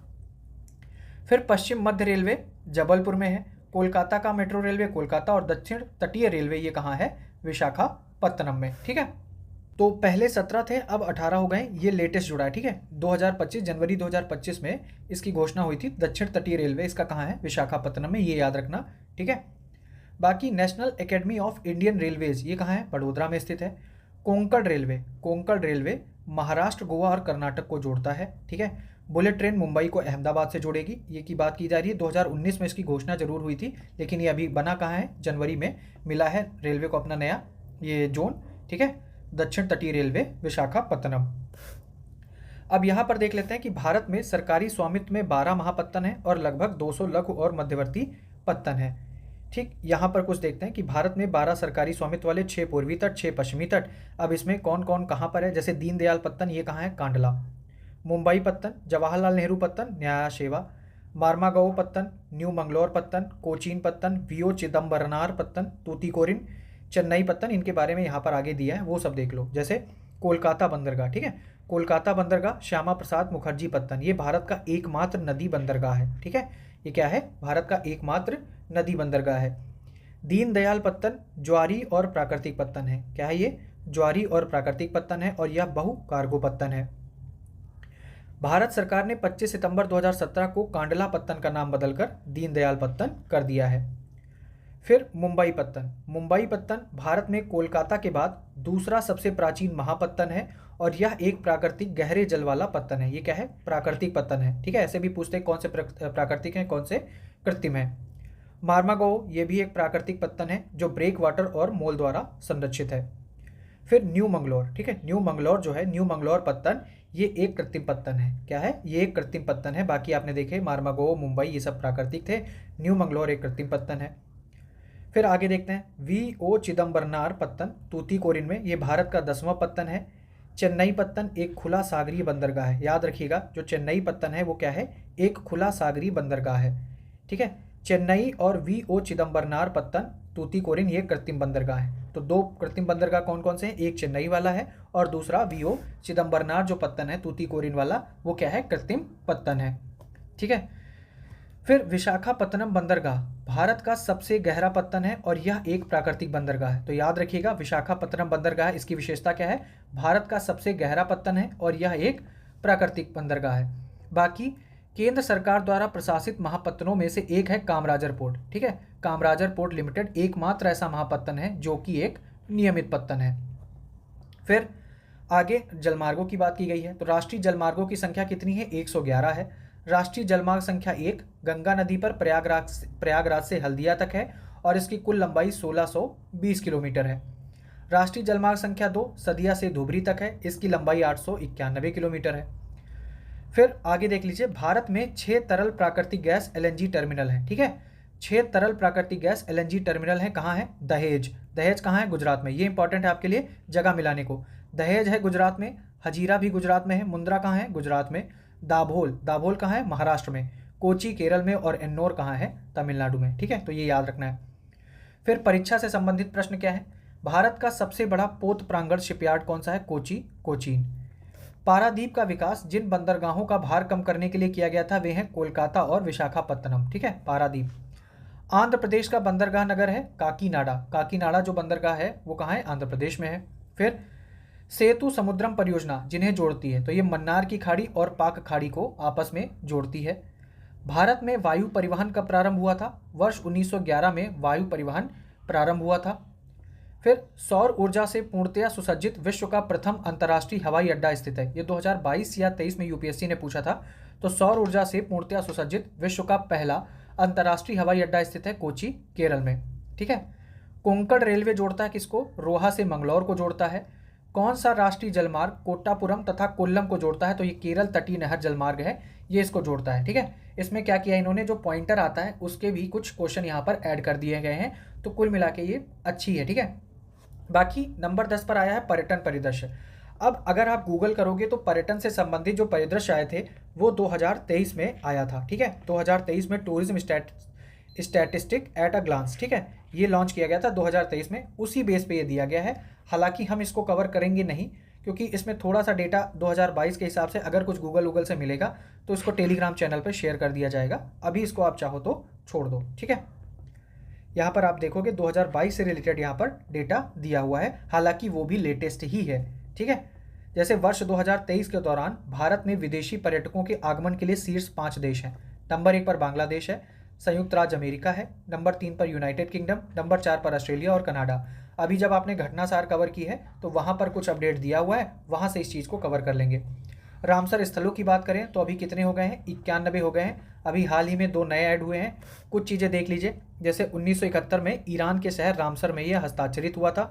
फिर पश्चिम मध्य रेलवे जबलपुर में है। कोलकाता का मेट्रो रेलवे कोलकाता, और दक्षिण तटीय रेलवे ये कहाँ है? विशाखापत्तनम में, ठीक है। तो पहले 17 थे, अब 18 हो गए, ये लेटेस्ट जुड़ा है, ठीक है। 2025 जनवरी 2025 में इसकी घोषणा हुई थी। दक्षिण तटीय रेलवे इसका कहाँ है? विशाखापत्तनम में, ये याद रखना, ठीक है। बाकी national academy of Indian railways ये कहाँ है? बड़ोदरा में स्थित है। कोंकण रेलवे महाराष्ट्र, गोवा और कर्नाटक को जोड़ता है, ठीक है। बुलेट ट्रेन मुंबई को अहमदाबाद से जोड़ेगी, ये की बात की जा रही है। 2019 में इसकी घोषणा जरूर हुई थी, लेकिन ये अभी बना कहाँ है? जनवरी में मिला है रेलवे को अपना नया ये जोन, ठीक है। दक्षिण तटीय रेलवे विशाखापत्तनम। अब यहाँ पर देख लेते हैं कि भारत में सरकारी स्वामित्व में 12 महापत्तन है और लगभग 200 लघु और मध्यवर्ती पत्तन है। ठीक, यहाँ पर कुछ देखते हैं कि भारत में 12 सरकारी स्वामित्व वाले 6 पूर्वी तट, 6 पश्चिमी तट। अब इसमें कौन कौन कहाँ पर है, जैसे दीनदयाल पत्तन, ये कहाँ है, कांडला। मुंबई पत्तन, जवाहरलाल नेहरू पत्तन, न्याया शेवा। मार्मागाओ पत्तन, न्यू मंगलोर पत्तन, कोचीन पत्तन, वीओ चिदम्बरनार पत्तन, तूतीकोरिन, चेन्नई पत्तन, इनके बारे में यहाँ पर आगे दिया है, वो सब देख लो। जैसे कोलकाता बंदरगाह, ठीक है, कोलकाता बंदरगाह, श्यामा प्रसाद मुखर्जी पत्तन, ये भारत का एकमात्र नदी बंदरगाह है। ठीक है, ये क्या है, भारत का एकमात्र नदी बंदरगाह है। दीनदयाल पत्तन ज्वारी और प्राकृतिक पत्तन है। क्या है ये, ज्वारी और प्राकृतिक पत्तन है, और यह बहु कार्गो पत्तन है। भारत सरकार ने 25 सितंबर 2017 को कांडला पत्तन का नाम बदलकर दीनदयाल पत्तन कर दिया है। फिर मुंबई पत्तन, मुंबई पत्तन भारत में कोलकाता के बाद दूसरा सबसे प्राचीन महापत्तन है, और यह एक प्राकृतिक गहरे जल वाला पत्तन है। ये क्या है, प्राकृतिक पत्तन है। ठीक है, ऐसे भी पूछते हैं कौन से प्राकृतिक हैं, कौन से कृत्रिम है। मार्मागाओ, ये भी एक प्राकृतिक पत्तन है जो ब्रेक वाटर और मोल द्वारा संरक्षित है। फिर न्यू मंगलोर, ठीक है, न्यू मंगलोर जो है, न्यू मंगलोर पत्तन, ये एक कृत्रिम पत्तन है। क्या है, ये एक कृत्रिम पत्तन है। बाकी आपने देखे मार्मागाओ, मुंबई, ये सब प्राकृतिक थे, न्यू मंगलोर एक कृत्रिम पत्तन है। फिर आगे देखते हैं, वीओ चिदम्बरनार पत्तन तूतीकोरिन में, ये भारत का 10वां पत्तन है। चेन्नई पत्तन एक खुला सागरीय बंदरगाह है। याद रखिएगा, जो चेन्नई पत्तन है वो क्या है, एक खुला सागरीय बंदरगाह है। ठीक है, चेन्नई और वीओ चिदम्बरनार पत्तन तूतीकोरिन ये कृत्रिम बंदरगाह है। तो दो कृत्रिम बंदरगाह कौन कौन से हैं, एक चेन्नई वाला है और दूसरा वीओ चिदम्बरनार जो पत्तन है तूतीकोरिन वाला, वो क्या है, कृत्रिम पत्तन है। ठीक है, फिर विशाखापत्तनम बंदरगाह भारत का सबसे गहरा पत्तन है और यह एक प्राकृतिक बंदरगाह है। तो याद रखिएगा, विशाखापत्तनम बंदरगाह, इसकी विशेषता क्या है, भारत का सबसे गहरा पत्तन है और यह एक प्राकृतिक बंदरगाह है। बाकी केंद्र सरकार द्वारा प्रशासित महापत्तनों में से एक है कामराजर पोर्ट। ठीक है, कामराजर पोर्ट लिमिटेड एकमात्र ऐसा महापत्तन है जो कि एक नियमित पत्तन है। फिर आगे जलमार्गों की बात की गई है। तो राष्ट्रीय जलमार्गों की संख्या कितनी है, 111 है। राष्ट्रीय जलमार्ग संख्या 1 गंगा नदी पर प्रयागराज से हल्दिया तक है और इसकी कुल लंबाई 1620 किलोमीटर है। राष्ट्रीय जलमार्ग संख्या 2 सदिया से धुबरी तक है, इसकी लंबाई 891 किलोमीटर है। फिर आगे देख लीजिए, भारत में 6 तरल प्राकृतिक गैस एलएनजी टर्मिनल है। ठीक है, 6 तरल प्राकृतिक गैस एलएनजी टर्मिनल है। कहाँ है, दहेज। दहेज कहाँ है, गुजरात में। ये इंपॉर्टेंट है आपके लिए जगह मिलाने को। दहेज है गुजरात में, हजीरा भी गुजरात में है, मुंद्रा कहाँ है, गुजरात में। दाभोल कहाँ है, महाराष्ट्र में। कोची केरल में और एन्नोर कहाँ है, तमिलनाडु में। ठीक है, तो ये याद रखना है। फिर परीक्षा से संबंधित प्रश्न क्या है, भारत का सबसे बड़ा पोत प्रांगण शिपयार्ड कौन सा है, कोचीन। पारादीप का विकास जिन बंदरगाहों का भार कम करने के लिए किया गया था वे हैं कोलकाता और विशाखापत्तनम। ठीक है, पारादीप। आंध्र प्रदेश का बंदरगाह नगर है काकीनाडा जो बंदरगाह है वो कहाँ है, आंध्र प्रदेश में है। फिर सेतु समुद्रम परियोजना जिन्हें जोड़ती है, तो ये मन्नार की खाड़ी और पाक खाड़ी को आपस में जोड़ती है। भारत में वायु परिवहन कब प्रारंभ हुआ था, वर्ष 1911 में वायु परिवहन प्रारंभ हुआ था। फिर सौर ऊर्जा से पूर्णतया सुसज्जित विश्व का प्रथम अंतर्राष्ट्रीय हवाई अड्डा स्थित है। ये 2022 या 23 में यूपीएससी ने पूछा था। तो सौर ऊर्जा से पूर्णतया सुसज्जित विश्व का पहला अंतर्राष्ट्रीय हवाई अड्डा स्थित है कोची, केरल में। ठीक है, कोंकण रेलवे जोड़ता है किसको, रोहा से मंगलौर को जोड़ता है। कौन सा राष्ट्रीय जलमार्ग कोट्टापुरम तथा कोल्लम को जोड़ता है, तो ये केरल तटीय नहर जलमार्ग है, ये इसको जोड़ता है। ठीक है, इसमें क्या किया इन्होंने, जो पॉइंटर आता है उसके भी कुछ क्वेश्चन यहाँ पर ऐड कर दिए गए हैं। तो कुल मिला के ये अच्छी है। ठीक है, बाकी नंबर 10 पर आया है पर्यटन परिदृश्य। अब अगर आप गूगल करोगे तो पर्यटन से संबंधित जो परिदृश्य आए थे वो 2023 में आया था। ठीक है, 2023 में tourism statistic at a glance, ठीक है, ये लॉन्च किया गया था 2023 में, उसी बेस पे ये दिया गया है। हालांकि हम इसको कवर करेंगे नहीं क्योंकि इसमें थोड़ा सा डेटा 2022 के हिसाब से अगर कुछ गूगल से मिलेगा तो इसको टेलीग्राम चैनल पर शेयर कर दिया जाएगा। अभी इसको आप चाहो तो छोड़ दो। ठीक है, यहाँ पर आप देखोगे 2022 से रिलेटेड यहाँ पर डेटा दिया हुआ है, हालांकि वो भी लेटेस्ट ही है। ठीक है, जैसे वर्ष 2023 के दौरान भारत में विदेशी पर्यटकों के आगमन के लिए शीर्ष 5 देश हैं। नंबर 1 पर बांग्लादेश है, संयुक्त राज्य अमेरिका है, नंबर 3 पर यूनाइटेड किंगडम, नंबर 4 पर ऑस्ट्रेलिया और कनाडा। अभी जब आपने घटनासार कवर की है तो वहाँ पर कुछ अपडेट दिया हुआ है, वहाँ से इस चीज़ को कवर कर लेंगे। रामसर स्थलों की बात करें तो अभी कितने हो गए हैं, 91 हो गए हैं। अभी हाल ही में 2 नए ऐड हुए हैं। कुछ चीज़ें देख लीजिए, जैसे 1971 में ईरान के शहर रामसर में यह हस्ताक्षरित हुआ था।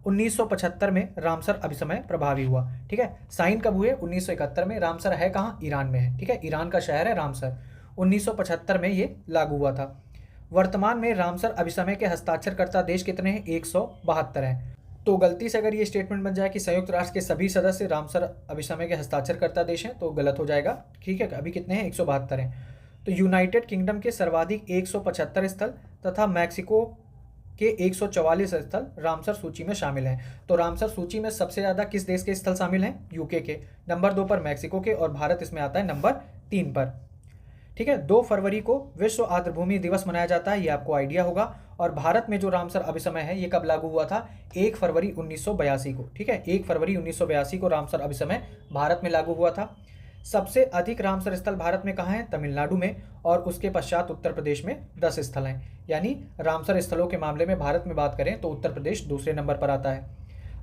1975 में रामसर अभिसमय प्रभावी हुआ। ठीक है, साइन कब हुए? 1971 में। रामसर है कहाँ? ईरान में है। ठीक है, ईरान का शहर है रामसर। 1975 में ये लागू हुआ था। वर्तमान में रामसर अभिसमय के हस्ताक्षरकर्ता देश कितने हैं? 172 हैं। तो गलती से अगर ये स्टेटमेंट बन जाए कि संयुक्त राष्ट्र के सभी सदस्य रामसर अभिसमय के हस्ताक्षरकर्ता देश हैं तो गलत हो जाएगा। ठीक है, अभी कितने हैं? 172 हैं। तो यूनाइटेड किंगडम के सर्वाधिक 175 स्थल तथा मैक्सिको के 144 स्थल रामसर सूची में शामिल हैं। तो रामसर सूची में सबसे ज़्यादा किस देश के स्थल शामिल हैं? यूके के। नंबर 2 पर मैक्सिको के, और भारत इसमें आता है नंबर 3 पर। ठीक है, 2 फरवरी को विश्व आर्द्रभूमि दिवस मनाया जाता है, ये आपको आइडिया होगा। और भारत में जो रामसर अभिसमय है ये कब लागू हुआ था? 1 फरवरी 1982 को। ठीक है, 1 फरवरी 1982 को रामसर अभिसमय भारत में लागू हुआ था। सबसे अधिक रामसर स्थल भारत में कहाँ हैं? तमिलनाडु में, और उसके पश्चात उत्तर प्रदेश में 10 स्थल हैं। यानी रामसर स्थलों के मामले में भारत में बात करें तो उत्तर प्रदेश दूसरे नंबर पर आता है।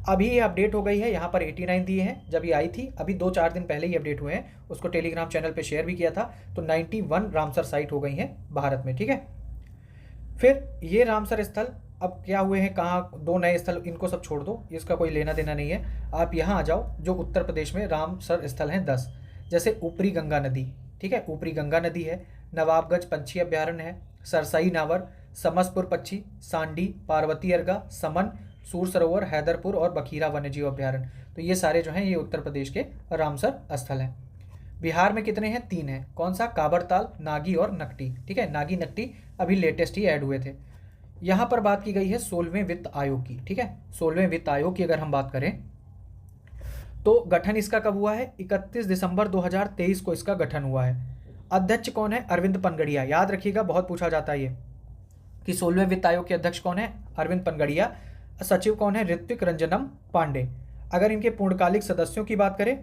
अभी ये अपडेट हो गई है, यहाँ पर 89 दिए हैं, जब ये आई थी अभी 2-4 दिन पहले ही अपडेट हुए हैं, उसको टेलीग्राम चैनल पे शेयर भी किया था। तो 91 रामसर साइट हो गई हैं भारत में। ठीक है, फिर ये रामसर स्थल अब क्या हुए हैं, कहाँ? 2 नए स्थल, इनको सब छोड़ दो, इसका कोई लेना देना नहीं है। आप यहाँ आ जाओ, जो उत्तर प्रदेश में रामसर स्थल हैं 10, जैसे ऊपरी गंगा नदी। ठीक है, ऊपरी गंगा नदी है, नवाबगंज पंछी अभ्यारण्य है, सरसई नावर, समसपुर पक्षी, सांडी, पार्वती अर्गा, समन, सूर सरोवर, हैदरपुर और बखीरा वन्यजीव अभ्यारण्य। तो ये सारे जो हैं ये उत्तर प्रदेश के रामसर स्थल हैं। बिहार में कितने हैं? 3 हैं। कौन सा? काबरताल, नागी और नकटी। ठीक है, नागी नकटी अभी लेटेस्ट ही ऐड हुए थे। यहाँ पर बात की गई है 16वें वित्त आयोग की। ठीक है, 16वें वित्त आयोग की अगर हम बात करें तो गठन इसका कब हुआ है? 31 दिसंबर 2023 को इसका गठन हुआ है। अध्यक्ष कौन है? अरविंद पनगड़िया। याद रखिएगा, बहुत पूछा जाता है ये कि 16वें वित्त आयोग के अध्यक्ष कौन है? अरविंद पनगड़िया। सचिव कौन है? ऋत्विक रंजनम पांडे। अगर इनके पूर्णकालिक सदस्यों की बात करें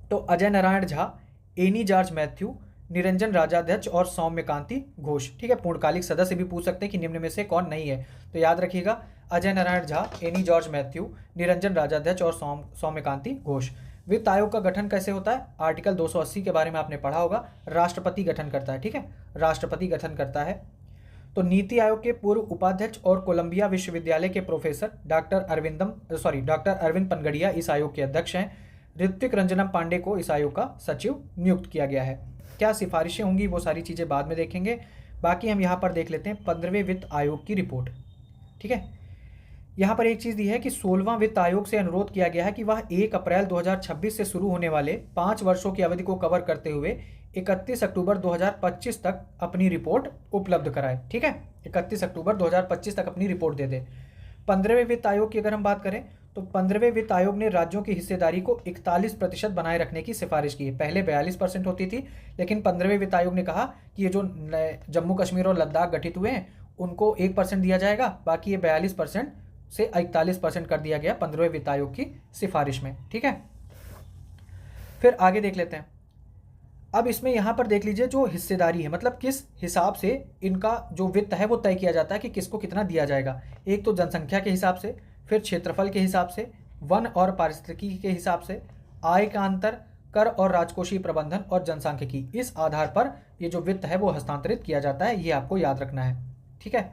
तो Ajay Narayan Jha, any George Matthew, Niranjan Rajadhyaksha और सौम्यकांति घोष। ठीक है, पूर्णकालिक सदस्य भी पूछ सकते हैं कि निम्न में से कौन नहीं है, तो याद रखिएगा Ajay Narayan Jha, any George Matthew, Niranjan Rajadhyaksha और सौम्यकांति घोष। वित्त आयोग का गठन कैसे होता है? आर्टिकल 280 के बारे में आपने पढ़ा होगा, राष्ट्रपति गठन करता है। ठीक है, राष्ट्रपति गठन करता है। तो नीति आयोग के पूर्व उपाध्यक्ष और कोलंबिया विश्वविद्यालय के प्रोफेसर डॉक्टर अरविंद पनगड़िया इस आयोग के अध्यक्ष हैं। ऋत्विक रंजनम पांडे को इस आयोग का सचिव नियुक्त किया गया है। क्या सिफारिशें होंगी वो सारी चीज़ें बाद में देखेंगे। बाकी हम यहाँ पर देख लेते हैं 15वें वित्त आयोग की रिपोर्ट। ठीक है, यहाँ पर एक चीज़ दी है कि 16वां वित्त आयोग से अनुरोध किया गया है कि वह 1 अप्रैल 2026 से शुरू होने वाले 5 वर्षों की अवधि को कवर करते हुए 31 अक्टूबर 2025 तक अपनी रिपोर्ट उपलब्ध कराए। ठीक है, 31 अक्टूबर 2025 तक अपनी रिपोर्ट दे दे। 15वें वित्त आयोग की अगर हम बात करें तो 15वें वित्त आयोग ने राज्यों की हिस्सेदारी को 41% बनाए रखने की सिफारिश की है। पहले 42% होती थी, लेकिन 15वें वित्त आयोग ने कहा कि ये जो जम्मू कश्मीर और लद्दाख गठित हुए हैं उनको 1% दिया जाएगा, बाकी ये 42% से 41% कर दिया गया 15वें वित्त आयोग की सिफारिश में। ठीक है, फिर आगे देख लेते हैं। अब इसमें यहाँ पर देख लीजिए जो हिस्सेदारी है, मतलब किस हिसाब से इनका जो वित्त है वो तय किया जाता है कि किसको कितना दिया जाएगा। एक तो जनसंख्या के हिसाब से, फिर क्षेत्रफल के हिसाब से, वन और पारिस्थितिकी के हिसाब से, आय का अंतर, कर और राजकोषीय प्रबंधन और जनसांख्यिकी, इस आधार पर ये जो वित्त है वो हस्तांतरित किया जाता है, ये आपको याद रखना है। ठीक है,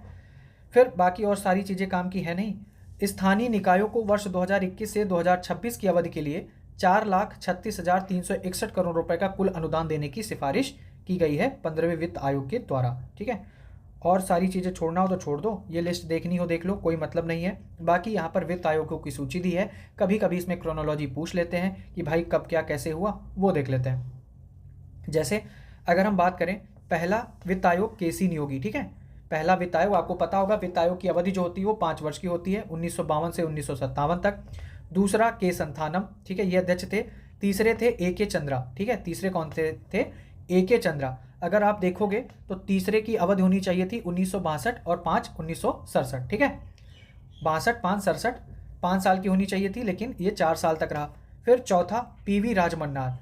फिर बाकी और सारी चीज़ें काम की है नहीं। स्थानीय निकायों को वर्ष 2021 से 2026 की अवधि के लिए 4,36,361 करोड़ रुपए का कुल अनुदान देने की सिफारिश की गई है 15वें वित्त आयोग के द्वारा। ठीक है, और सारी चीज़ें छोड़ना हो तो छोड़ दो, ये लिस्ट देखनी हो देख लो, कोई मतलब नहीं है। बाकी यहाँ पर वित्त आयोगों की सूची दी है, कभी कभी इसमें क्रोनोलॉजी पूछ लेते हैं कि भाई कब क्या कैसे हुआ, वो देख लेते हैं। जैसे अगर हम बात करें पहला वित्त आयोग केसी नियोगी। ठीक है, पहला वित्त आयोग आपको पता होगा, वित्त आयोग की अवधि जो होती है वो 5 वर्ष की होती है, 1952 से 1957 तक। दूसरा के संथानम। ठीक है, ये अध्यक्ष थे। तीसरे थे ए के चंद्रा। ठीक है, तीसरे कौन थे? ए के चंद्रा। अगर आप देखोगे तो तीसरे की अवधि होनी चाहिए थी 1962 और 5 1967। ठीक है, 62 5 67 5 साल की होनी चाहिए थी, लेकिन ये 4 साल तक रहा। फिर चौथा पीवी राजमन्नार,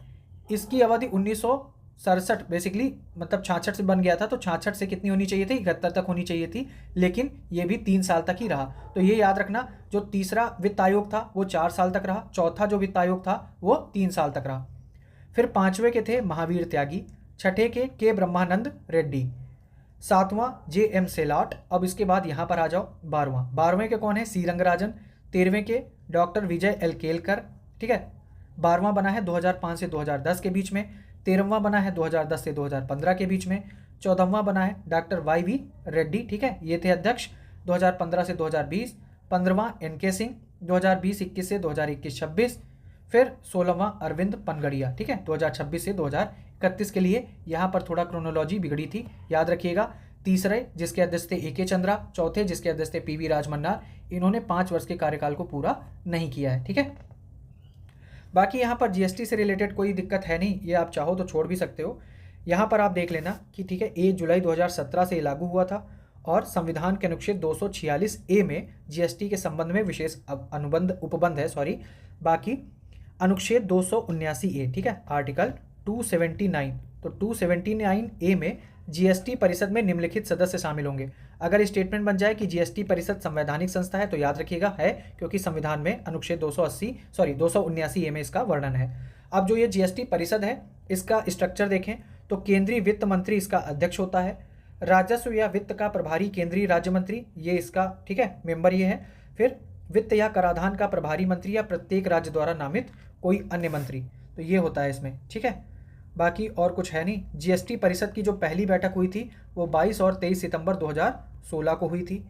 इसकी अवधि 1967 बेसिकली मतलब 66 से बन गया था, तो 66 से कितनी होनी चाहिए थी? 71 तक होनी चाहिए थी, लेकिन ये भी 3 साल तक ही रहा। तो ये याद रखना, जो तीसरा वित्त आयोग था वो 4 साल तक रहा, चौथा जो वित्त आयोग था वो 3 साल तक रहा। फिर 5वें के थे महावीर त्यागी, छठे के ब्रह्मानंद रेड्डी, 7वां जे एम सेलाट। अब इसके बाद यहाँ पर आ जाओ 12वां के कौन है? सी रंगराजन। 13वें के डॉक्टर विजय एल केलकर, ठीक है। 12वां बना है 2005 से 2010 के बीच में। 13वां बना है 2010 से 2015 के बीच में। 14वां बना है डॉक्टर वाई वी रेड्डी, ठीक है, ये थे अध्यक्ष 2015 से 2020। 15वां एन के सिंह 2020-21 से 2021-26। फिर 16वां अरविंद पनगड़िया, ठीक है, 2026 से 2031 के लिए। यहाँ पर थोड़ा क्रोनोलॉजी बिगड़ी थी, याद रखिएगा। तीसरे जिसके अध्यक्ष थे ए.के. चंद्रा, चौथे जिसके अध्यक्ष थे पी.वी. राजमन्नार, इन्होंने 5 वर्ष के कार्यकाल को पूरा नहीं किया है, ठीक है। बाकी यहाँ पर जीएसटी से रिलेटेड कोई दिक्कत है नहीं, ये आप चाहो तो छोड़ भी सकते हो। यहाँ पर आप देख लेना कि ठीक है 1 जुलाई 2017 से लागू हुआ था और संविधान के अनुच्छेद 246A में जीएसटी के संबंध में विशेष अनुबंध उपबंध है, बाकी अनुच्छेद 279A, ठीक है, आर्टिकल 279। तो 279A में जीएसटी परिषद में निम्नलिखित सदस्य शामिल होंगे। अगर स्टेटमेंट बन जाए कि जीएसटी परिषद संवैधानिक संस्था है तो याद रखिएगा है, क्योंकि संविधान में अनुच्छेद 279A में इसका वर्णन है। अब जो ये जीएसटी परिषद है इसका स्ट्रक्चर देखें तो केंद्रीय वित्त मंत्री इसका अध्यक्ष होता है। राजस्व या वित्त का प्रभारी केंद्रीय राज्य मंत्री, ये इसका, ठीक है, मेंबर ये है। फिर वित्त या कराधान का प्रभारी मंत्री या प्रत्येक राज्य द्वारा नामित कोई अन्य मंत्री, तो ये होता है इसमें, ठीक है। बाकी और कुछ है नहीं। जीएसटी परिषद की जो पहली बैठक हुई थी वो 22 और 23 सितंबर 2016 को हुई थी।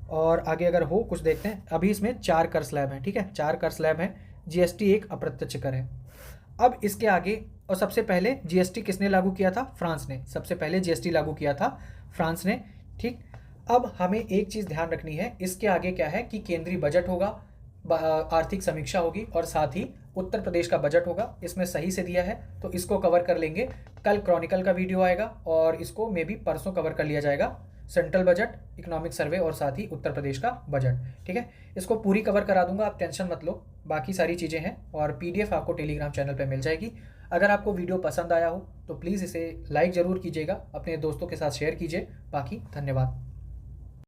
और आगे अगर हो कुछ देखते हैं। अभी इसमें 4 कर स्लैब हैं, ठीक है, 4 कर स्लैब हैं। जीएसटी एक अप्रत्यक्ष कर है। अब इसके आगे, और सबसे पहले जीएसटी किसने लागू किया था? फ्रांस ने। सबसे पहले जीएसटी लागू किया था फ्रांस ने, ठीक। अब हमें एक चीज़ ध्यान रखनी है, इसके आगे क्या है कि केंद्रीय बजट होगा, आर्थिक समीक्षा होगी और साथ ही उत्तर प्रदेश का बजट होगा। इसमें सही से दिया है तो इसको कवर कर लेंगे। कल क्रॉनिकल का वीडियो आएगा और इसको मे भी परसों कवर कर लिया जाएगा। सेंट्रल बजट, इकोनॉमिक सर्वे और साथ ही उत्तर प्रदेश का बजट, ठीक है, इसको पूरी कवर करा दूंगा, आप टेंशन मत लो। बाकी सारी चीज़ें हैं और पीडीएफ आपको टेलीग्राम चैनल पे मिल जाएगी। अगर आपको वीडियो पसंद आया हो तो प्लीज़ इसे लाइक ज़रूर कीजिएगा, अपने दोस्तों के साथ शेयर कीजिए। बाकी धन्यवाद।